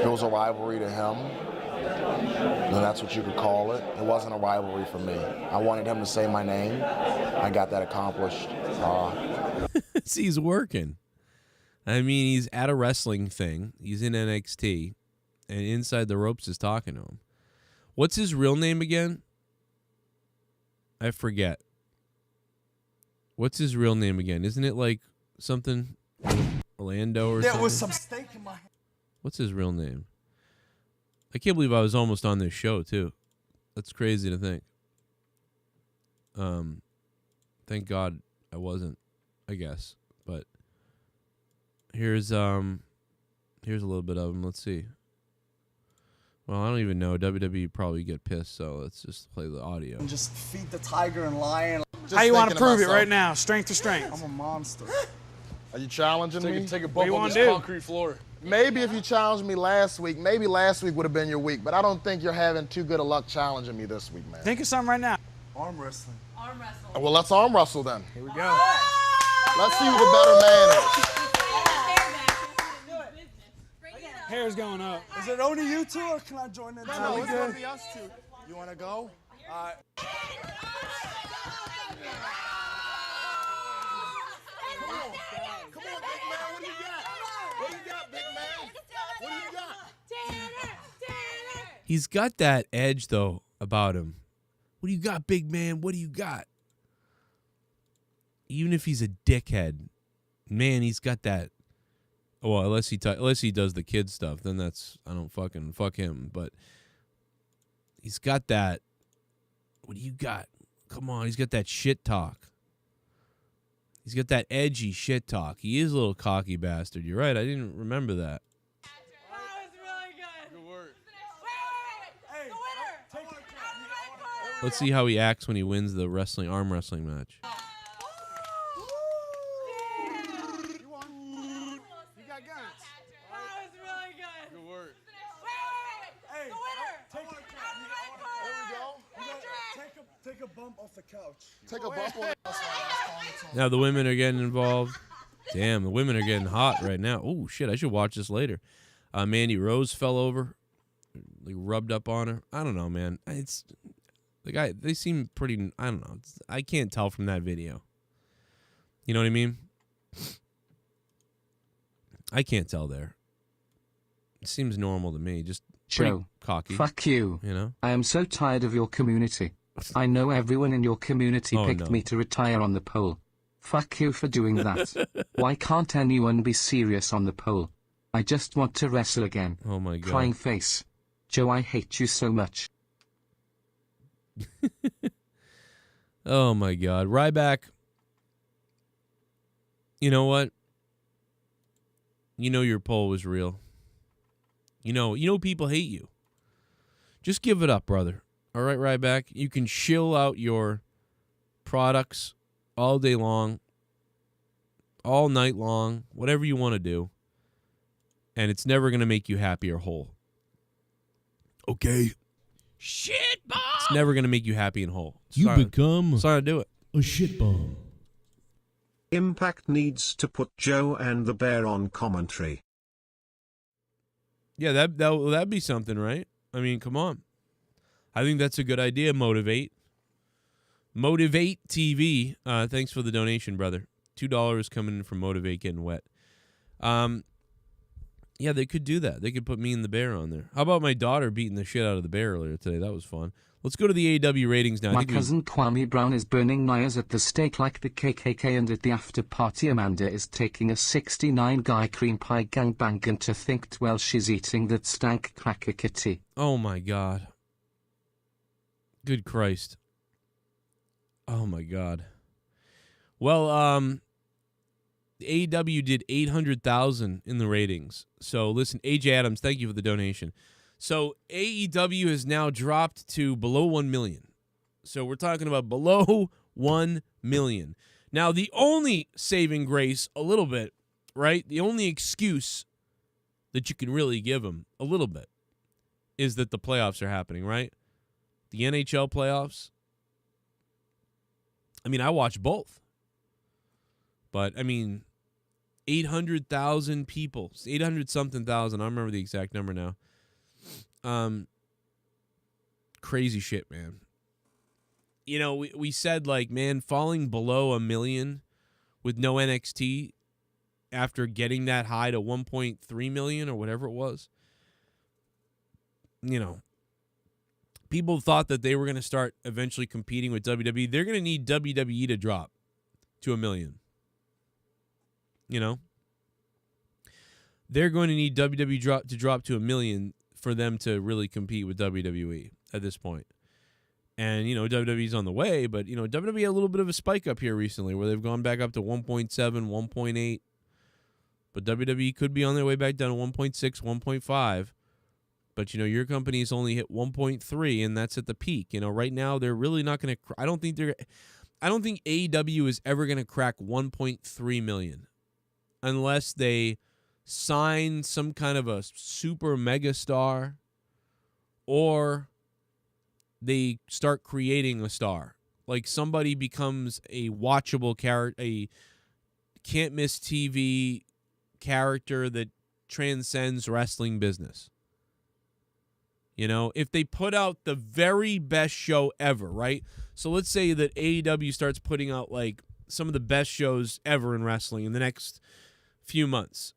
It was a rivalry to him, and that's what you could call it. It wasn't a rivalry for me. I wanted him to say my name. I got that accomplished. See, he's working. I mean, he's at a wrestling thing. He's in NXT, and Inside the Ropes is talking to him. What's his real name again? I forget. What's his real name again? Isn't it like something Orlando or something? There was some steak in my hand. What's his real name? I can't believe I was almost on this show, too. That's crazy to think. Thank God I wasn't, I guess. But here's a little bit of him. Let's see. Well, I don't even know. WWE probably get pissed, so let's just play the audio. And just feed the tiger and lion. How you want to prove it right now? Strength to strength. I'm a monster. Are you challenging me? Take a bump on this concrete floor. Maybe if you challenged me last week, maybe last week would have been your week, but I don't think you're having too good a luck challenging me this week, man. Think of something right now. Arm wrestling. Arm wrestle. Well, let's arm wrestle then. Here we go. Let's see who the better man is. Hair's going up. Is it only you two, or can I join in? No, it's gonna be us two. You wanna go? All right. Come on, big man. What do you got? What do you got, big man? What do you got? He's got that edge, though, about him. What do you got, big man? What do you got? Even if he's a dickhead, man, he's got that. Well, unless he does the kid stuff, then I don't fucking fuck him. But he's got that. What do you got? Come on, he's got that shit talk. He's got that edgy shit talk. He is a little cocky bastard. You're right. I didn't remember that. Let's see how he acts when he wins the arm wrestling match. Take a bump off the couch. Take a bump on the Now the women are getting involved. Damn, the women are getting hot right now. Oh, shit, I should watch this later. Mandy Rose fell over, like rubbed up on her. I don't know, man. It's the guy. They seem pretty. I don't know. I can't tell from that video. You know what I mean? I can't tell there. It seems normal to me. Just Joe, cocky. Fuck you. You know? I am so tired of your community. I know everyone in your community picked me to retire on the pole. Fuck you for doing that. Why can't anyone be serious on the pole? I just want to wrestle again. Oh my God. Crying face. Joe, I hate you so much. Oh my God. Ryback. You know what? You know your poll was real. You know people hate you. Just give it up, brother. All right, Ryback. You can shill out your products all day long, all night long, whatever you want to do, and it's never going to make you happy or whole. Okay? Shit bomb! It's never going to make you happy and whole. Become sorry to do it. A shit bomb. Impact needs to put Joe and the Bear on commentary. Yeah, that'd be something, right? I mean, come on. I think that's a good idea. Motivate TV. Thanks for the donation, brother. $2 coming in from Motivate Getting Wet. Yeah, they could do that. They could put me and the Bear on there. How about my daughter beating the shit out of the Bear earlier today? That was fun. Let's go to the AEW ratings now. My cousin Kwame Brown is burning Nias at the stake like the KKK, and at the after party Amanda is taking a 69 guy cream pie gangbang, and to think while she's eating that stank cracker kitty. Oh my God. Good Christ. Oh my God. Well, AEW did 800,000 in the ratings. So listen, AJ Adams, thank you for the donation. So AEW has now dropped to below 1 million. So we're talking about below 1 million. Now, the only saving grace, a little bit, right? The only excuse that you can really give them, a little bit, is that the playoffs are happening, right? The NHL playoffs. I mean, I watch both. But, I mean, 800,000 people, 800-something thousand. I don't remember the exact number now. Crazy shit, man. You know, we said, like, man, falling below 1 million with no NXT after getting that high to 1.3 million or whatever it was. You know, people thought that they were going to start eventually competing with WWE. They're going to need WWE to drop to 1 million. You know? They're going to need WWE to drop to 1 million for them to really compete with WWE at this point. And, you know, WWE's on the way, but, you know, WWE had a little bit of a spike up here recently where they've gone back up to 1.7, 1.8. But WWE could be on their way back down to 1.6, 1.5. But, you know, your company's only hit 1.3, and that's at the peak. You know, right now they're really not going to – I don't think AEW is ever going to crack 1.3 million unless they – sign some kind of a super mega star, or they start creating a star. Like somebody becomes a watchable character, a can't miss TV character that transcends wrestling business. You know, if they put out the very best show ever, right? So let's say that AEW starts putting out like some of the best shows ever in wrestling in the next few months.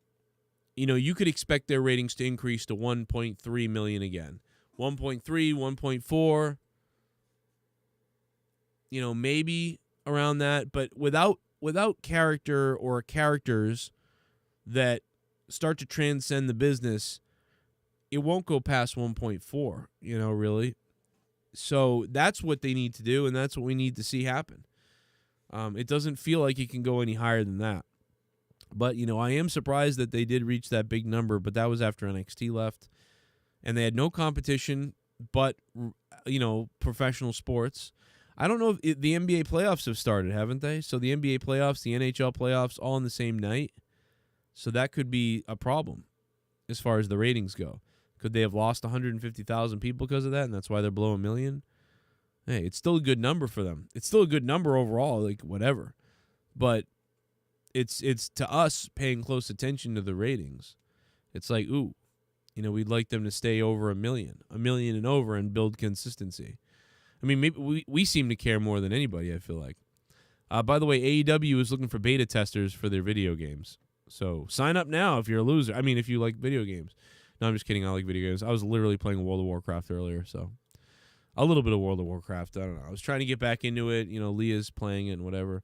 You know, you could expect their ratings to increase to 1.3 million again. 1.3, 1.4. You know, maybe around that, but without character or characters that start to transcend the business, it won't go past 1.4, you know, really. So that's what they need to do, and that's what we need to see happen. It doesn't feel like it can go any higher than that. But, you know, I am surprised that they did reach that big number, but that was after NXT left. And they had no competition but, you know, professional sports. I don't know if the NBA playoffs have started, haven't they? So the NBA playoffs, the NHL playoffs, all on the same night. So that could be a problem as far as the ratings go. Could they have lost 150,000 people because of that, and that's why they're below 1 million? Hey, it's still a good number for them. It's still a good number overall, like whatever. But it's to us paying close attention to the ratings. It's like, ooh, you know, we'd like them to stay over 1 million and over, and build consistency. I mean, maybe we seem to care more than anybody, I feel like. By the way, AEW is looking for beta testers for their video games. So sign up now if you're a loser. I mean, if you like video games. No, I'm just kidding. I like video games. I was literally playing World of Warcraft earlier, so a little bit of World of Warcraft. I don't know. I was trying to get back into it. You know, Leah's playing it and whatever.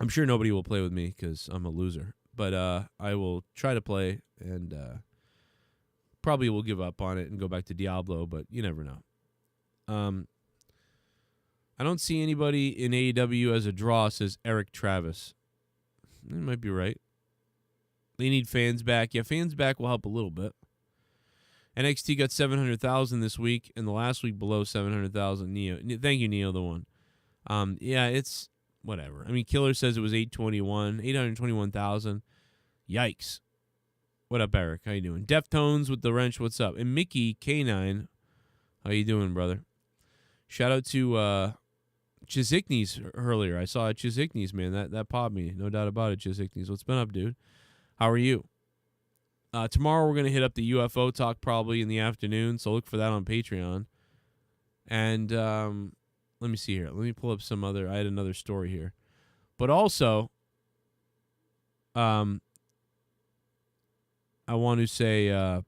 I'm sure nobody will play with me because I'm a loser. But I will try to play, and probably will give up on it and go back to Diablo, but you never know. I don't see anybody in AEW as a draw, says Eric Travis. That might be right. They need fans back. Yeah, fans back will help a little bit. NXT got 700,000 this week, and the last week below 700,000. Neo, thank you, Neo, the one. Yeah, it's whatever. I mean, Killer says it was 821,000. Yikes. What up, Eric? How you doing? Deftones with the wrench. What's up? And Mickey K9. How you doing, brother? Shout out to Chiziknes earlier. I saw Chiziknes, man. That popped me. No doubt about it, Chiziknes. What's been up, dude? How are you? Tomorrow we're going to hit up the UFO talk probably in the afternoon, so look for that on Patreon. And let me see here. Let me pull up some other. I had another story here. But also, I want to say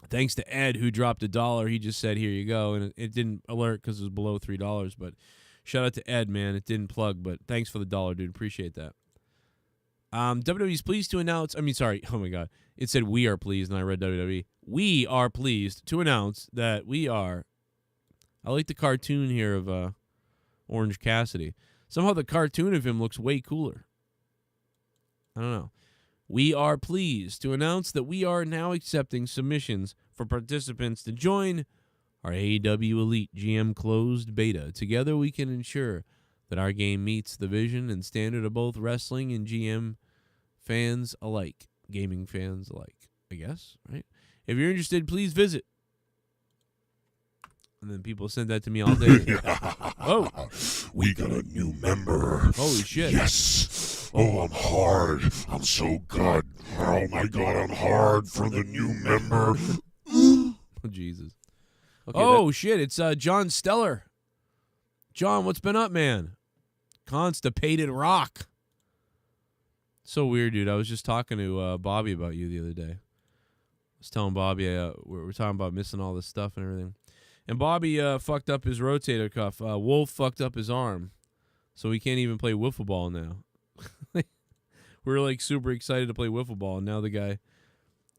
thanks to Ed who dropped $1. He just said, here you go. And it didn't alert because it was below $3. But shout out to Ed, man. It didn't plug, but thanks for the $1, dude. Appreciate that. WWE's pleased to announce. Oh my God. It said we are pleased, and I read WWE. We are pleased to announce that we are. I like the cartoon here of Orange Cassidy. Somehow the cartoon of him looks way cooler. I don't know. We are pleased to announce that we are now accepting submissions for participants to join our AEW Elite GM closed beta. Together we can ensure that our game meets the vision and standard of both wrestling and GM fans alike. Gaming fans alike, I guess, right? If you're interested, please visit. And then people send that to me all day. Oh. We got a new member. Holy shit. Yes. Oh, I'm hard. I'm so good. Oh, my God, I'm hard for the new member. Oh, Jesus. Okay, shit. It's John Stellar. John, what's been up, man? Constipated Rock. So weird, dude. I was just talking to Bobby about you the other day. I was telling Bobby we're talking about missing all this stuff and everything. And Bobby fucked up his rotator cuff. Wolf fucked up his arm. So he can't even play wiffle ball now. We're like super excited to play wiffle ball, and now the guy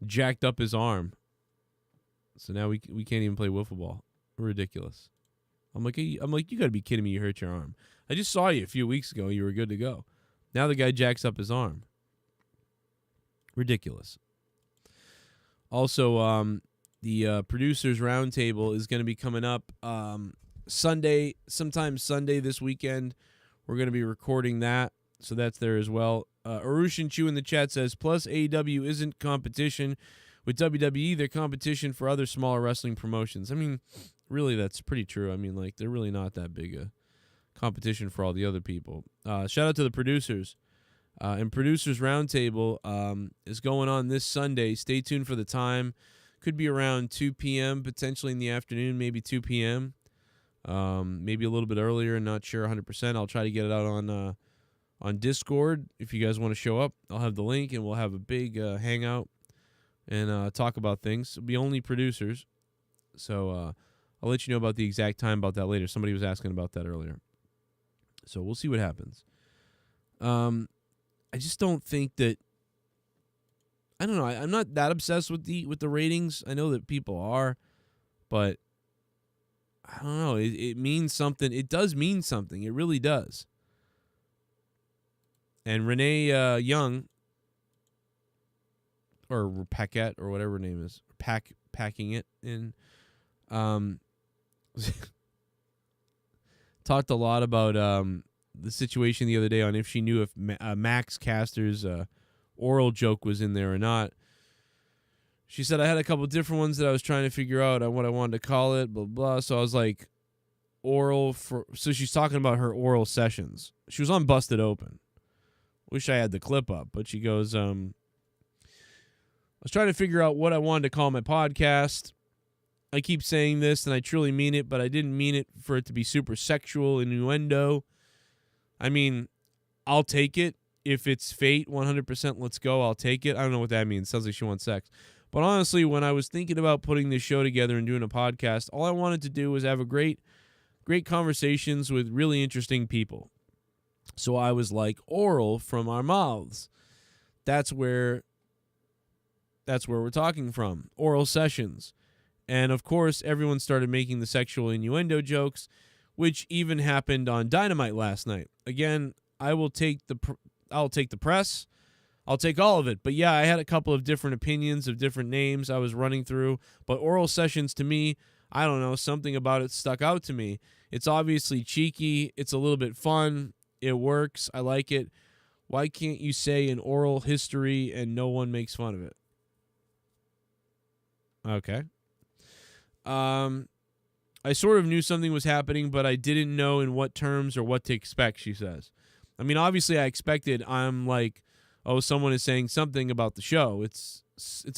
jacked up his arm. So now we can't even play wiffle ball. Ridiculous. I'm like, you got to be kidding me. You hurt your arm. I just saw you a few weeks ago. You were good to go. Now the guy jacks up his arm. Ridiculous. Also, the producers roundtable is going to be coming up Sunday, sometime Sunday this weekend. We're going to be recording that, so that's there as well. Arushin Chu in the chat says, plus AEW isn't competition with WWE. They're competition for other smaller wrestling promotions. I mean, really, that's pretty true. I mean, like, they're really not that big a competition for all the other people. Shout out to the producers. And Producers Roundtable is going on this Sunday. Stay tuned for the time. Could be around 2 p.m., potentially in the afternoon, maybe 2 p.m. Maybe a little bit earlier, not sure 100%. I'll try to get it out on Discord. If you guys want to show up, I'll have the link, and we'll have a big hangout and talk about things. It'll be only producers. So I'll let you know about the exact time about that later. Somebody was asking about that earlier. So we'll see what happens. I just don't think that. I don't know. I'm not that obsessed with the ratings. I know that people are, but I don't know. It means something. It does mean something. It really does. And Renee Young, or Paquette, or whatever her name is, packing it in, talked a lot about the situation the other day on if she knew if Max Caster's oral joke was in there or not. She said, I had a couple different ones that I was trying to figure out on what I wanted to call it, blah, blah. So I was like, oral for... So she's talking about her oral sessions. She was on Busted Open. Wish I had the clip up, but she goes, I was trying to figure out what I wanted to call my podcast. I keep saying this, and I truly mean it, but I didn't mean it for it to be super sexual, innuendo. I mean, I'll take it. If it's fate, 100%, let's go. I'll take it. I don't know what that means. Sounds like she wants sex. But honestly, when I was thinking about putting this show together and doing a podcast, all I wanted to do was have a great conversations with really interesting people. So I was like, oral from our mouths. That's where we're talking from. Oral sessions. And of course, everyone started making the sexual innuendo jokes, which even happened on Dynamite last night. Again, I'll take the press. I'll take all of it. But yeah, I had a couple of different opinions of different names I was running through. But oral sessions to me, I don't know, something about it stuck out to me. It's obviously cheeky. It's a little bit fun. It works. I like it. Why can't you say an oral history and no one makes fun of it? Okay. I sort of knew something was happening, but I didn't know in what terms or what to expect, she says. I mean, obviously I expected, I'm like, oh, someone is saying something about the show. It's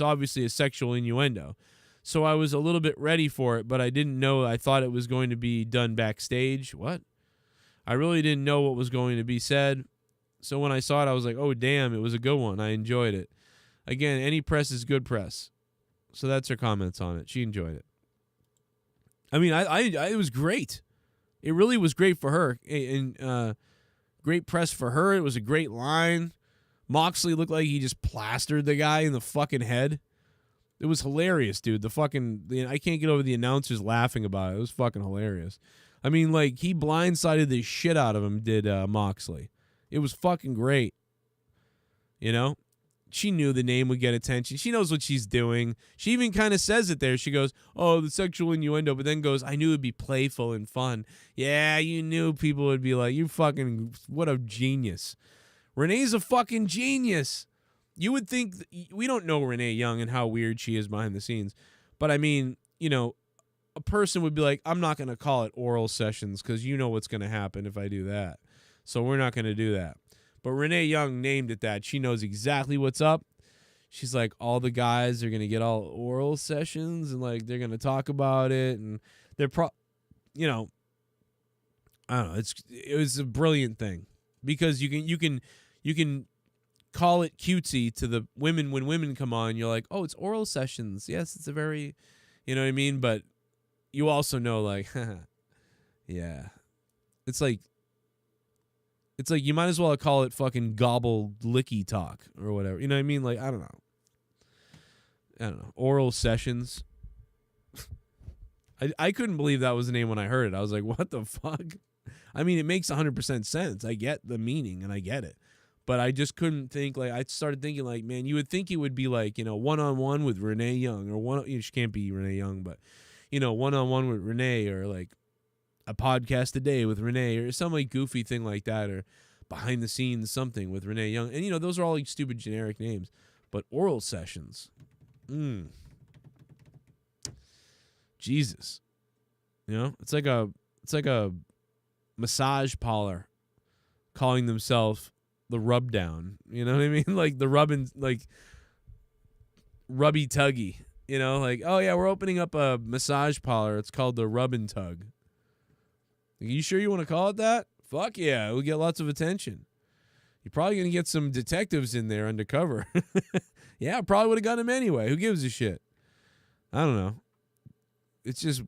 obviously a sexual innuendo. So I was a little bit ready for it, but I didn't know. I thought it was going to be done backstage. What? I really didn't know what was going to be said. So when I saw it, I was like, oh, damn, it was a good one. I enjoyed it. Again, any press is good press. So that's her comments on it. She enjoyed it. I mean, it was great. It really was great for her. And great press for her. It was a great line. Moxley looked like he just plastered the guy in the fucking head. It was hilarious, dude. I can't get over the announcers laughing about it. It was fucking hilarious. I mean, like, he blindsided the shit out of him, did Moxley. It was fucking great. You know? She knew the name would get attention. She knows what she's doing. She even kind of says it there. She goes, oh, the sexual innuendo, but then goes, I knew it would be playful and fun. Yeah, you knew people would be like, you fucking, what a genius. Renee's a fucking genius. You would think, we don't know Renee Young and how weird she is behind the scenes. But I mean, you know, a person would be like, I'm not going to call it oral sessions because you know what's going to happen if I do that. So we're not going to do that. But Renee Young named it that. She knows exactly what's up. She's like, all the guys are going to get all oral sessions and like they're going to talk about it. And they're you know, I don't know. It was a brilliant thing because you can call it cutesy to the women when women come on. You're like, oh, it's oral sessions. Yes, it's a very, you know what I mean? But you also know like, yeah, it's like you might as well call it fucking gobble licky talk or whatever. You know what I mean? Like, I don't know. Oral sessions. I couldn't believe that was the name when I heard it. I was like, what the fuck? I mean, it makes 100% sense. I get the meaning and I get it. But I just couldn't think, like, I started thinking, like, man, you would think it would be like, you know, one-on-one with Renee Young or she can't be Renee Young, but, you know, one-on-one with Renee or like a podcast a day with Renee or some like goofy thing like that or behind the scenes something with Renee Young. And, you know, those are all like stupid generic names. But oral sessions. Jesus. You know, it's like a massage parlor calling themselves the Rub Down. You know what I mean? Like the rubbing, like Rubby Tuggy. You know, like, oh yeah, we're opening up a massage parlor. It's called the Rub and Tug. Are you sure you want to call it that? Fuck yeah, it would get lots of attention. You're probably going to get some detectives in there undercover. Yeah, I probably would have got him anyway. Who gives a shit? I don't know. It's just,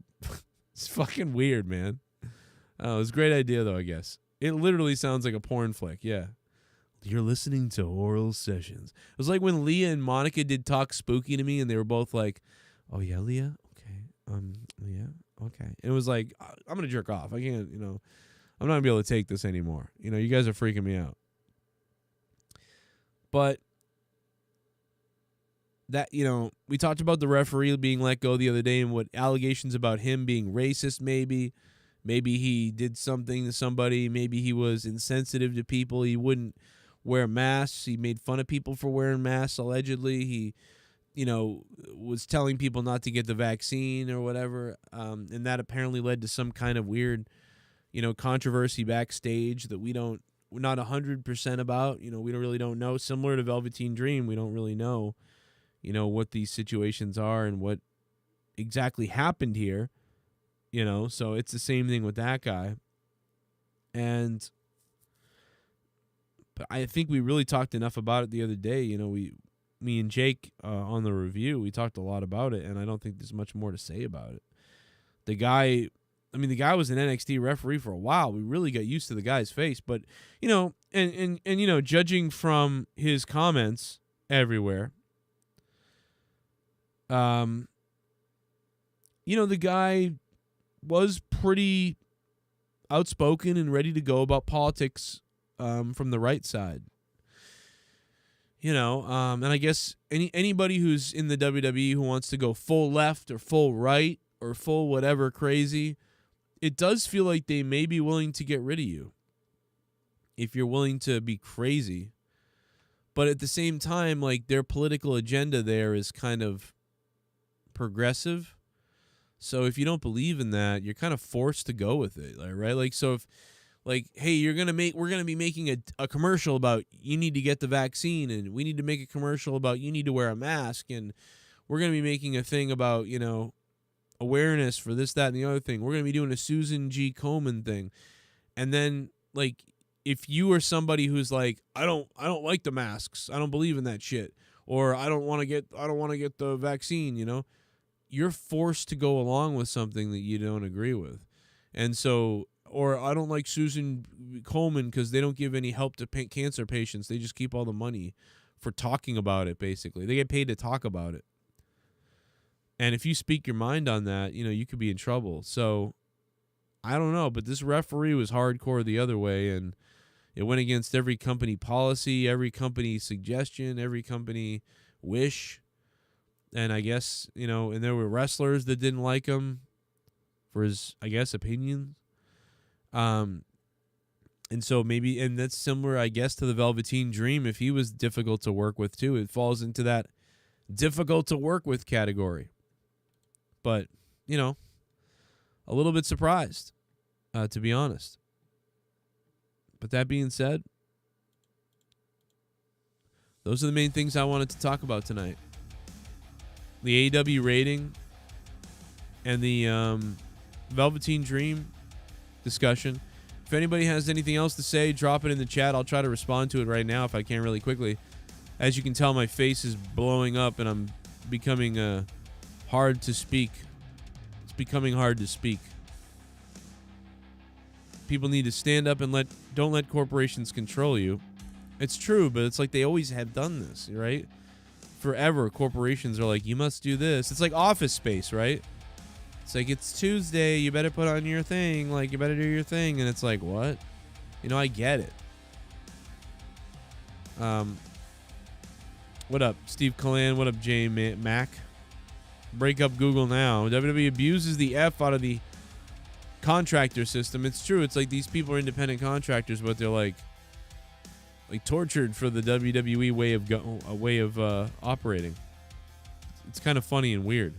it's fucking weird, man. Oh, it's a great idea, though, I guess. It literally sounds like a porn flick, yeah. You're listening to Oral Sessions. It was like when Leah and Monica did Talk Spooky to me, and they were both like, oh, yeah, Leah? Okay. Yeah, okay. And it was like, I'm going to jerk off. I can't, you know, I'm not going to be able to take this anymore. You know, you guys are freaking me out. But that, you know, we talked about the referee being let go the other day and what allegations about him being racist maybe. Maybe he did something to somebody. Maybe he was insensitive to people. He wouldn't wear masks. He made fun of people for wearing masks, allegedly. He, you know, was telling people not to get the vaccine or whatever. And that apparently led to some kind of weird, you know, controversy backstage that we're not 100% about. You know, we really don't know. Similar to Velveteen Dream, we don't really know, you know, what these situations are and what exactly happened here. You know, so it's the same thing with that guy. But I think we really talked enough about it the other day. You know, me and Jake on the review, we talked a lot about it, and I don't think there's much more to say about it. The guy was an NXT referee for a while. We really got used to the guy's face, but, you know, and you know, judging from his comments everywhere, you know, the guy was pretty outspoken and ready to go about politics from the right side. and I guess anybody who's in the WWE who wants to go full left or full right or full whatever crazy, it does feel like they may be willing to get rid of you if you're willing to be crazy. But at the same time, like, their political agenda there is kind of progressive. So if you don't believe in that, you're kind of forced to go with it, right? Like, so if, like, hey, we're gonna be making a commercial about you need to get the vaccine, and we need to make a commercial about you need to wear a mask, and we're gonna be making a thing about, awareness for this, that, and the other thing. We're gonna be doing a Susan G. Komen thing. And then, like, if you are somebody who's like, I don't like the masks, I don't believe in that shit, or I don't want to get the vaccine, you're forced to go along with something that you don't agree with. And so, or I don't like Susan Komen because they don't give any help to cancer patients. They just keep all the money for talking about it, basically. They get paid to talk about it. And if you speak your mind on that, you could be in trouble. So, I don't know, but this referee was hardcore the other way, and it went against every company policy, every company suggestion, every company wish. And I guess, and there were wrestlers that didn't like him for his, I guess, opinions. And so maybe, and that's similar, I guess, to the Velveteen Dream. If he was difficult to work with too, it falls into that difficult to work with category. But, a little bit surprised, to be honest. But that being said, those are the main things I wanted to talk about tonight. The AEW rating and the Velveteen Dream discussion. If anybody has anything else to say, drop it in the chat. I'll try to respond to it right now if I can really quickly. As you can tell, my face is blowing up and I'm becoming hard to speak. It's becoming hard to speak. People need to stand up and don't let corporations control you. It's true, but it's like they always have done this, right? Forever, corporations are like, you must do this. It's like Office Space, right? It's like, it's Tuesday, you better put on your thing, like, you better do your thing. And it's like, what? I get it. What up, Steve Callan? What up, Jay Mac? Break up Google now. WWE abuses the F out of the contractor system. It's true. It's like these people are independent contractors, but they're like tortured for the WWE way of operating. It's kind of funny and weird.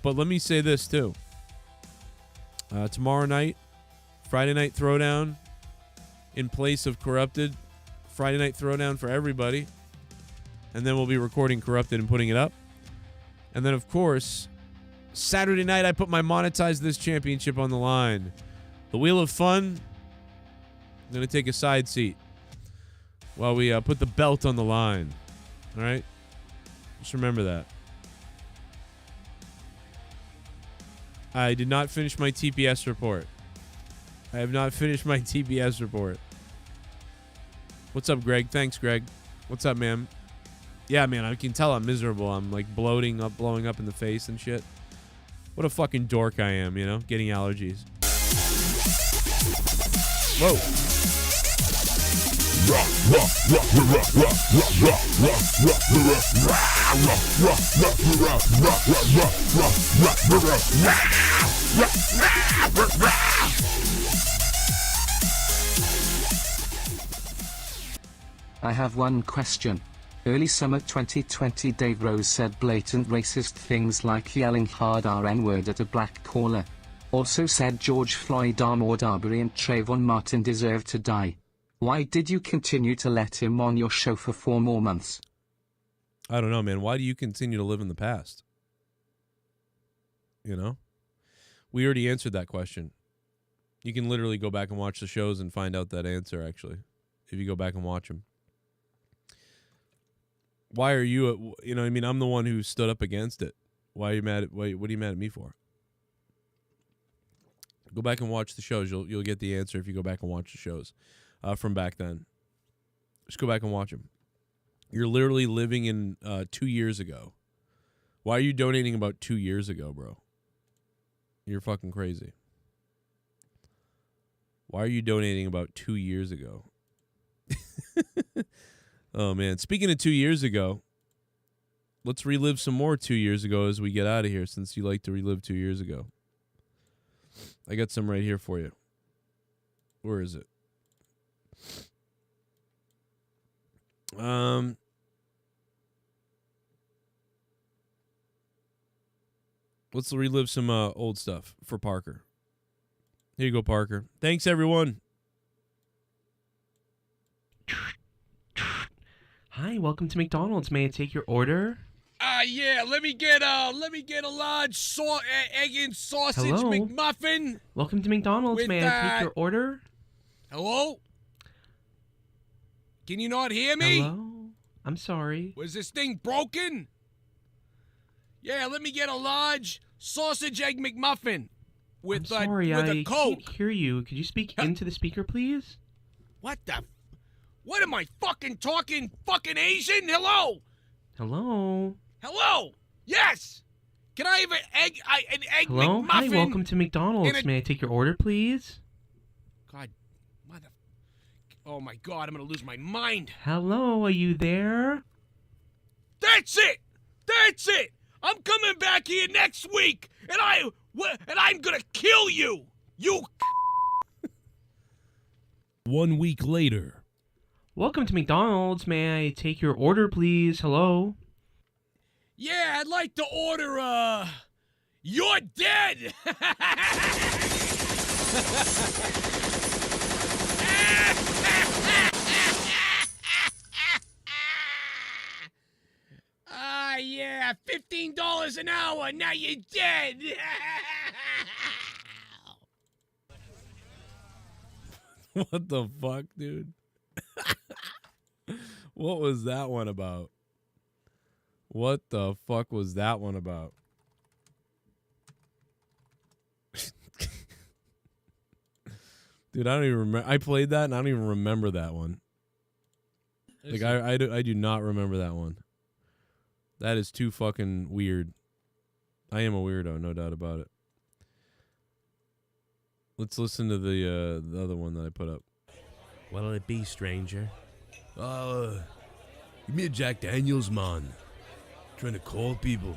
But let me say this too. Tomorrow night, Friday Night Throwdown in place of Corrupted. Friday Night Throwdown for everybody. And then we'll be recording Corrupted and putting it up. And then, of course, Saturday night, I put my Monetize This championship on the line. The Wheel of Fun, I'm going to take a side seat while we put the belt on the line. All right? Just remember that. I did not finish my TPS report. I have not finished my TPS report. What's up, Greg? Thanks, Greg. What's up, man? Yeah, man, I can tell I'm miserable. I'm like blowing up in the face and shit. What a fucking dork I am, getting allergies. Whoa. I have one question. Early summer 2020, Dave Rose said blatant racist things like yelling hard R-N-word at a black caller. Also said George Floyd, Ahmaud Arbery and Trayvon Martin deserve to die. Why did you continue to let him on your show for 4 more months? I don't know, man. Why do you continue to live in the past? We already answered that question. You can literally go back and watch the shows and find out that answer, actually, if you go back and watch them. Why are you, I'm the one who stood up against it. Why are you mad at, what are you mad at me for? Go back and watch the shows. You'll get the answer if you go back and watch the shows from back then. Just go back and watch them. You're literally living in 2 years ago. Why are you donating about 2 years ago, bro? You're fucking crazy. Why are you donating about 2 years ago? Oh, man. Speaking of 2 years ago, let's relive some more 2 years ago as we get out of here, since you like to relive 2 years ago. I got some right here for you. Where is it? Let's relive some old stuff for Parker. Here you go, Parker. Thanks, everyone. Hi, welcome to McDonald's. May I take your order? Yeah, let me get a large egg and sausage Hello? McMuffin. Welcome to McDonald's. With, May I take your order? Hello? Can you not hear me? Hello? I'm sorry. Was this thing broken? Yeah, let me get a large sausage egg McMuffin with I'm sorry, with I a Coke. can't hear you. Could you speak into the speaker, please? What the? What am I fucking talking? Fucking Asian? Hello? Hello? Hello? Yes. Can I have an egg Hello? McMuffin? Hi, welcome to McDonald's. May I take your order, please? God, mother. Oh my God, I'm gonna lose my mind. Hello, are you there? That's it. That's it. I'm coming back here next week, and I'm gonna kill you. You. 1 week later. Welcome to McDonald's. May I take your order, please? Hello? Yeah, I'd like to order, You're dead! Yeah, $15 an hour, now you're dead! What the fuck, dude? What was that one about? What the fuck was that one about? Dude, I don't even remember. I played that and I don't even remember that one. Like, I do not remember that one. That is too fucking weird. I am a weirdo, no doubt about it. Let's listen to the other one that I put up. What'll it be, stranger? Give me a Jack Daniels, man. Trying to call people.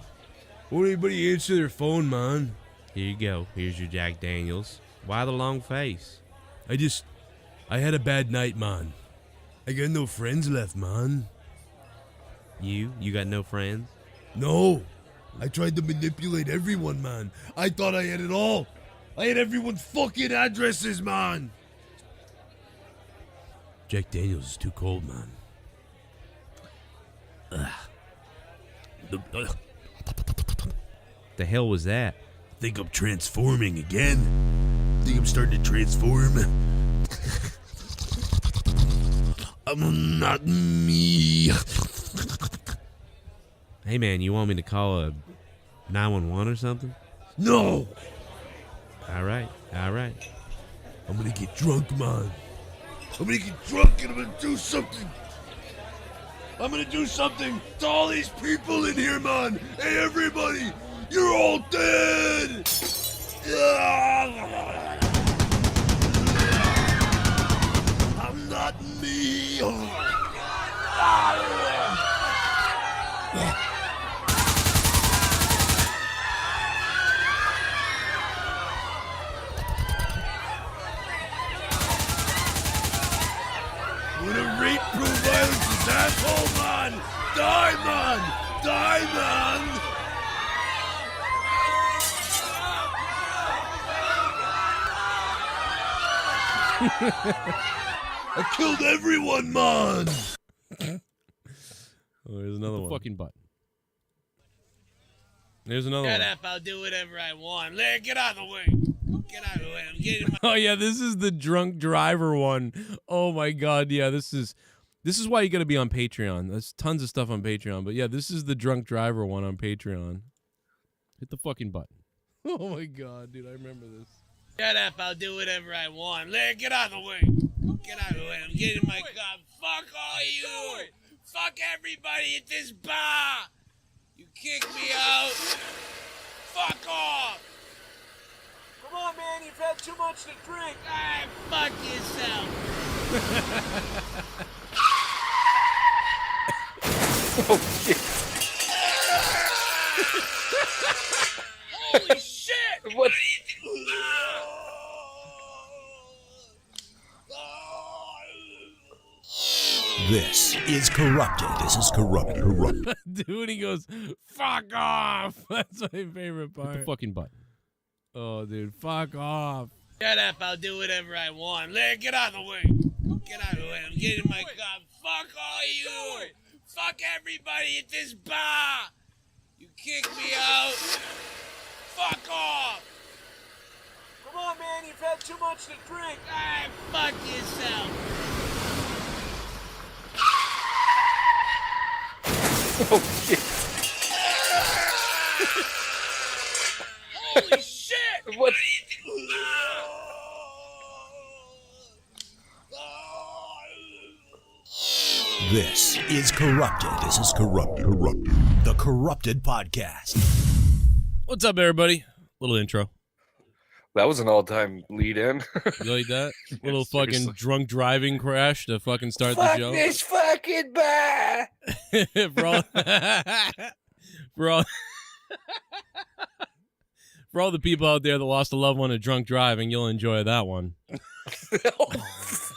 Won't anybody answer their phone, man? Here you go. Here's your Jack Daniels. Why the long face? I had a bad night, man. I got no friends left, man. You got no friends? No. I tried to manipulate everyone, man. I thought I had it all. I had everyone's fucking addresses, man. Jack Daniels is too cold, man. The hell was that? I think I'm transforming again. I think I'm starting to transform. I'm not me. Hey, man, you want me to call a 911 or something? No. All right. I'm gonna get drunk, man. I'm gonna get drunk and I'm gonna do something. I'm gonna do something to all these people in here, man. Hey, everybody, you're all dead. I'm not me. When a rape prove violence is asshole, man! Die, man! Die, man! I killed everyone, man! Oh, there's another one. Fucking button. There's another Shut one. up, I'll do whatever I want. Get out of the way. Get out of the way. I'm getting my... Oh yeah, this is the drunk driver one. Oh my god, yeah, this is why you got to be on Patreon. There's tons of stuff on Patreon, but yeah, this is the drunk driver one on Patreon. Hit the fucking button. Oh my god, dude, I remember this. Shut up, I'll do whatever I want. Get out of the way. Get out of the way. I'm getting my car. Fuck all you. Fuck everybody at this bar. You kick me out. Fuck off. Come on, man, you've had too much to drink. Fuck yourself. Holy shit! What? This is corrupted. This is corrupted. Dude, he goes, fuck off. That's my favorite part. Hit the fucking button. Oh, dude, fuck off. Shut up, I'll do whatever I want. Leah, get out of the way. Get out of the way. I'm getting in my car. Fuck all you. Fuck everybody at this bar. You kick me out. Fuck off. Come on, man, you've had too much to drink. Ah, fuck yourself. Oh, shit. Holy shit! What? This is corrupted. This is corrupted. The Corrupted Podcast. What's up, everybody? Little intro. That was an all-time lead-in. You like that? Little fucking drunk driving crash to fucking start the Fuck show. this fucking bar! For all the people out there that lost a loved one to drunk driving, you'll enjoy that one.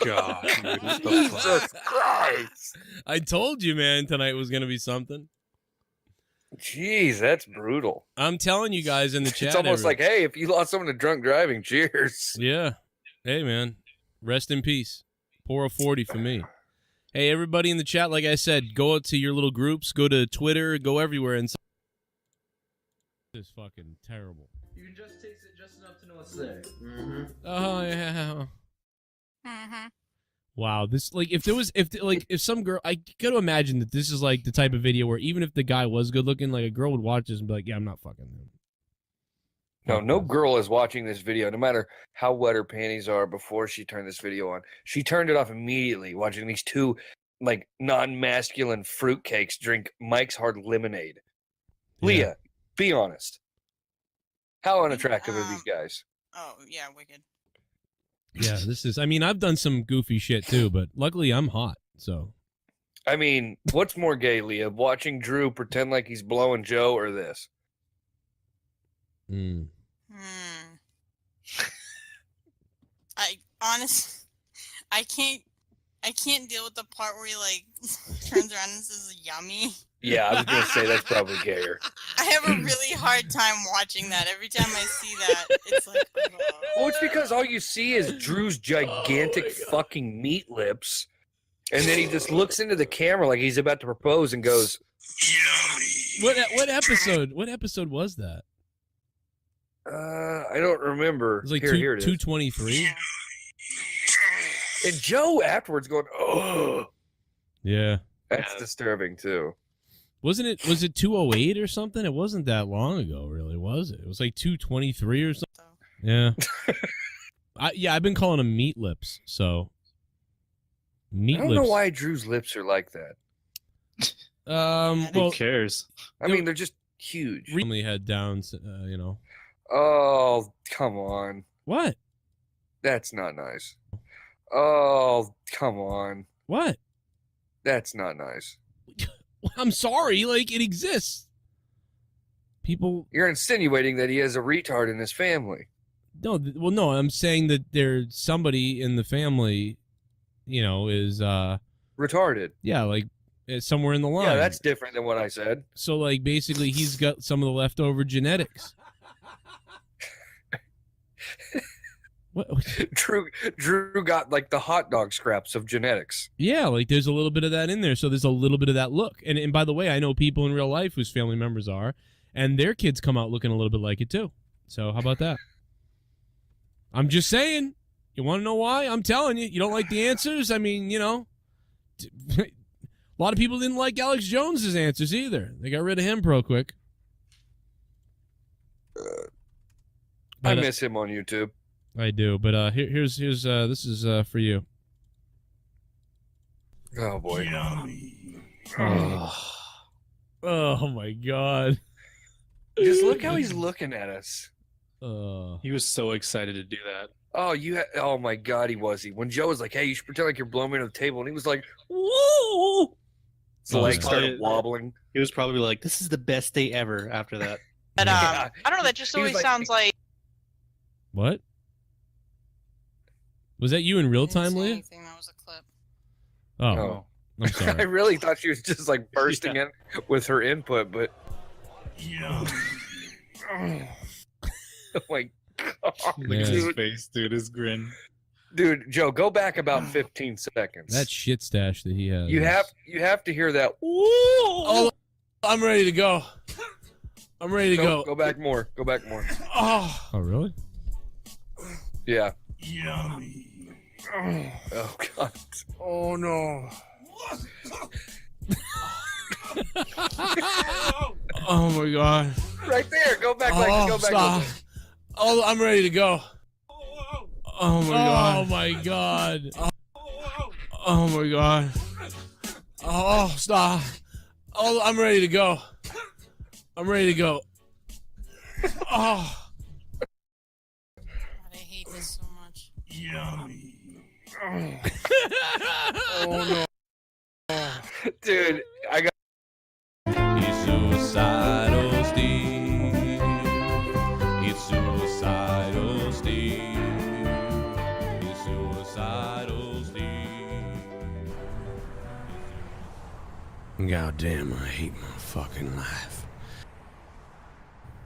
God, Jesus Christ! I told you, man, tonight was gonna be something. Jeez, that's brutal. I'm telling you guys in the chat. It's almost like, hey, if you lost someone to drunk driving, cheers. Yeah. Hey, man. Rest in peace. Pour a 40 for me. Hey, everybody in the chat, like I said, go out to your little groups, go to Twitter, go everywhere. And this is fucking terrible. You can just taste it just enough to know what's there. Oh, yeah. Wow, this if some girl, I gotta imagine that this is like the type of video where even if the guy was good looking, like a girl would watch this and be like, yeah, I'm not fucking him. No girl is watching this video, no matter how wet her panties are before she turned this video on. She turned it off immediately watching these two like non-masculine fruitcakes drink Mike's Hard Lemonade. Yeah. Leah, be honest. How unattractive are these guys? Oh, yeah, wicked. Yeah, this is, I mean, I've done some goofy shit too, but luckily I'm hot, so. I mean, what's more gay, Leah? Watching Drew pretend like he's blowing Joe or this? I can't deal with the part where he like turns around and says yummy. Yeah, I was going to say that's probably gayer. I have a really hard time watching that. Every time I see that, it's like, Well, it's because all you see is Drew's gigantic fucking meat lips, and then he just looks into the camera like he's about to propose and goes, What episode? What episode was that? I don't remember. It was like here it is. 223. And Joe afterwards going, oh. Yeah. That's disturbing too. Was it 208 or something? It wasn't that long ago, really, was it? It was like 223 or something. Yeah. I've been calling them meat lips, so. Meat I don't know why Drew's lips are like that. Who cares? I mean, they're just huge. Recently had downs, you know. Oh, come on. What? That's not nice. Oh, come on. What? That's not nice. I'm sorry, like, it exists. People... You're insinuating that he has a retard in his family. No, no, I'm saying that there's somebody in the family, you know, is... retarded. Yeah, like, somewhere in the line. Yeah, that's different than what I said. So, like, basically, he's got some of the leftover genetics. What? Drew got like the hot dog scraps of genetics. Yeah, like there's a little bit of that in there. So there's a little bit of that look. And by the way, I know people in real life whose family members are, and their kids come out looking a little bit like it too. So how about that? I'm just saying. You want to know why? I'm telling you. You don't like the answers? I mean, you know, a lot of people didn't like Alex Jones's answers either. They got rid of him real quick. I miss him on YouTube. I do, but here's this is for you. Oh boy. Oh my God. Just look how he's looking at us. He was so excited to do that. Oh, oh my God, he was. When Joe was like, "Hey, you should pretend like you're blowing me to the table," and he was like, "Woo!" His legs started wobbling. He was probably like, "This is the best day ever." After that, But I don't know. That just always sounds like. What? Was that you in real time, Say Leah? anything. That was a clip. Oh, I'm sorry. I really thought she was just like bursting in with her input, but. Oh my god! Look at his face, dude. His grin. Dude, Joe, go back about 15 seconds. That shit stash that he has. You have to hear that. Oh, I'm ready to go. I'm ready to go. Go back more. Go back more. Oh, really? Yeah. Yummy. Oh god. Oh no. Oh my god. Right there. Go back. Go back. Stop. Oh, I'm ready to go. Oh my god. Oh my god. Oh my god. Oh, stop. Oh, I'm ready to go. I'm ready to go. Oh. I hate this so much. Yummy. Oh no. Dude, I got. He's suicidal, Steve. He's suicidal, Steve. He's suicidal, Steve. God damn, I hate my fucking life.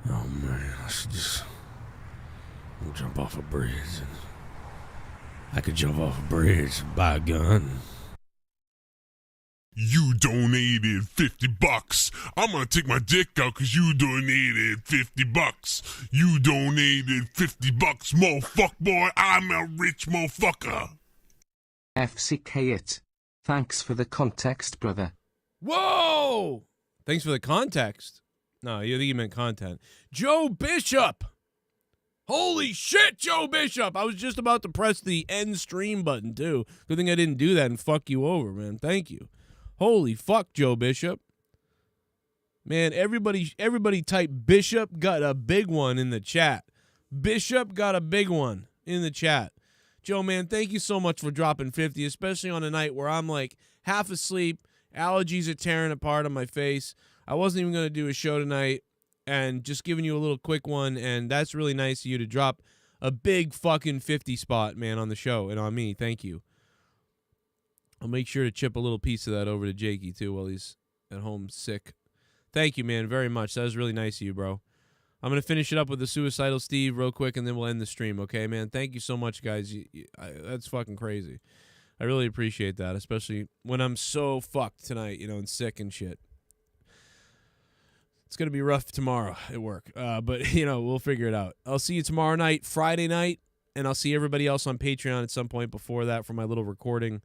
Oh man, I should just jump off a bridge. I could jump off a bridge and buy a gun. You donated $50. I'm gonna take my dick out because you donated $50. You donated $50, motherfucker boy. I'm a rich motherfucker. FCK it. Thanks for the context, brother. Whoa! Thanks for the context. No, you think you meant content. Joe Bishop! Holy shit, Joe Bishop! I was just about to press the end stream button, too. Good thing I didn't do that and fuck you over, man. Thank you. Holy fuck, Joe Bishop. Man, everybody type Bishop got a big one in the chat. Bishop got a big one in the chat. Joe, man, thank you so much for dropping 50, especially on a night where I'm like half asleep, allergies are tearing apart on my face. I wasn't even going to do a show tonight, and just giving you a little quick one, and that's really nice of you to drop a big fucking 50 spot, man, on the show and on me. Thank you. I'll make sure to chip a little piece of that over to Jakey, too, while he's at home sick. Thank you, man, very much. That was really nice of you, bro. I'm going to finish it up with the Suicidal Steve real quick, and then we'll end the stream, okay, man? Thank you so much, guys. That's fucking crazy. I really appreciate that, especially when I'm so fucked tonight, and sick and shit. It's going to be rough tomorrow at work, but, we'll figure it out. I'll see you tomorrow night, Friday night, and I'll see everybody else on Patreon at some point before that for my little recording,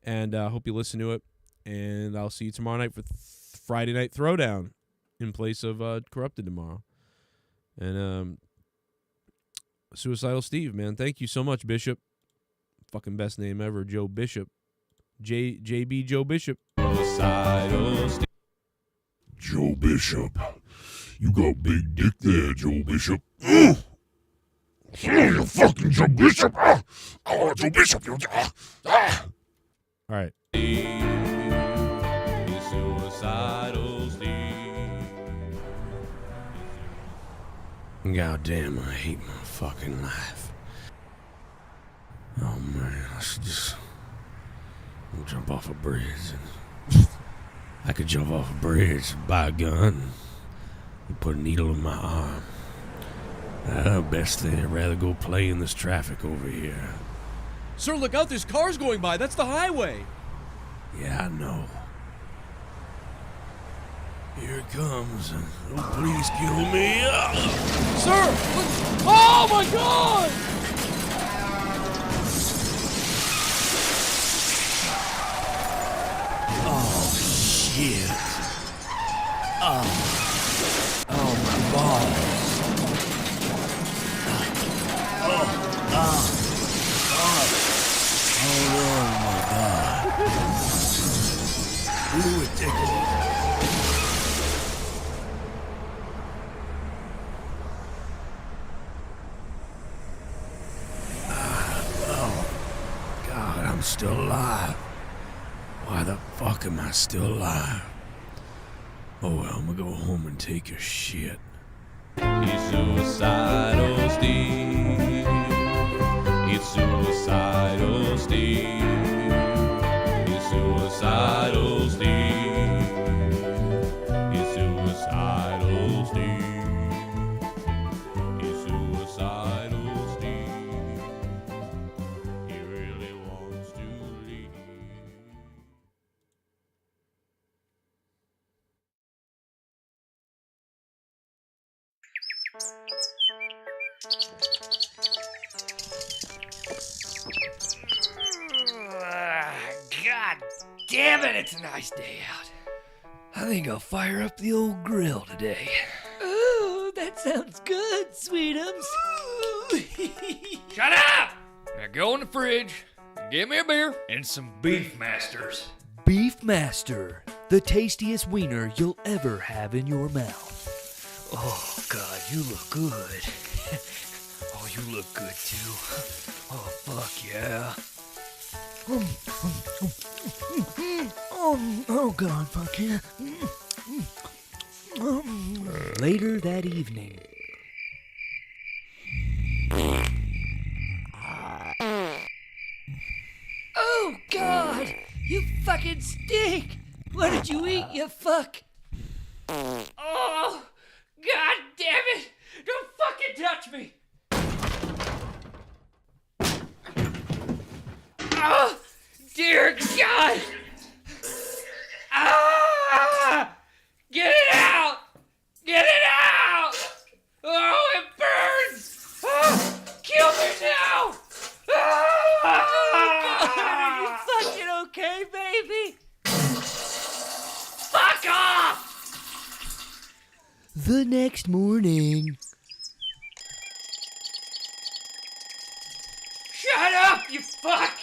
and I hope you listen to it, and I'll see you tomorrow night for Friday Night Throwdown in place of Corrupted tomorrow. And Suicidal Steve, man, thank you so much, Bishop. Fucking best name ever, Joe Bishop. JB Joe Bishop. Suicidal Steve. Joe Bishop. You got big dick there, Joe Bishop. Oh, you fucking Joe Bishop. Oh, Joe Bishop. All right. Suicidal Steve. God damn, I hate my fucking life. Oh man, I should just jump off a bridge. I could jump off a bridge, buy a gun, and put a needle in my arm. Best thing, I'd rather go play in this traffic over here. Sir, look out, there's cars going by. That's the highway. Yeah, I know. Here it comes. Oh, please kill me. Sir! Look. Oh my god! Oh, shit. Oh, my balls. Oh, my God. Ooh, it tickles. Oh, God, I'm still alive. Why the fuck am I still alive? Oh well, I'm gonna go home and take a shit. He's suicidal, Steve. He's suicidal, Steve. He's suicidal, Steve. He's suicidal, Steve. He's suicidal, Steve. He really wants to leave. God damn it, it's a nice day out. I think I'll fire up the old grill today. Ooh, that sounds good, Sweetums. Shut up! Now go in the fridge and get me a beer and some Beef Masters. Beef Master, the tastiest wiener you'll ever have in your mouth. Oh, God, you look good. Oh, you look good, too. Oh, fuck yeah. Oh, God, fuck yeah. Later that evening. Oh, God! You fucking stink! What did you eat, you fuck? Oh, God damn it! Don't fucking touch me! Oh, dear God! Ah! Get it out! Get it out! Oh, it burns! Oh, kill me now! Ah! Are you fucking okay, baby? Fuck off! The next morning. Shut up, you fuck!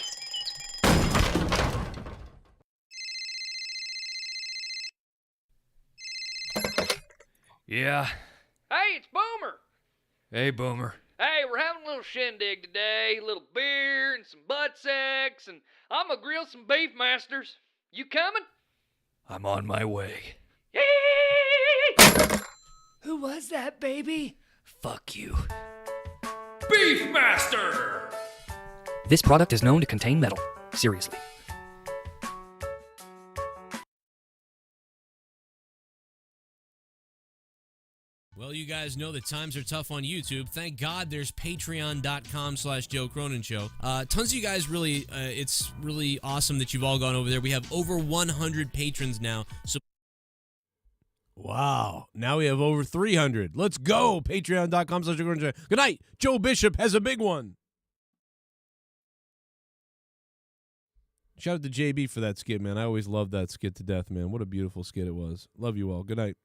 Yeah. Hey, it's Boomer. Hey, Boomer. Hey, we're having a little shindig today. A little beer and some butt sex, and I'm gonna grill some Beef Masters. You coming? I'm on my way. Who was that, baby? Fuck you. Beef Master! This product is known to contain metal. Seriously. Well, you guys know that times are tough on YouTube. Thank God there's patreon.com/Joe Cronin Show. Tons of you guys really, it's really awesome that you've all gone over there. We have over 100 patrons now. So, wow, now we have over 300. Let's go, patreon.com/Joe Cronin Show. Good night. Joe Bishop has a big one. Shout out to JB for that skit, man. I always loved that skit to death, man. What a beautiful skit it was. Love you all. Good night.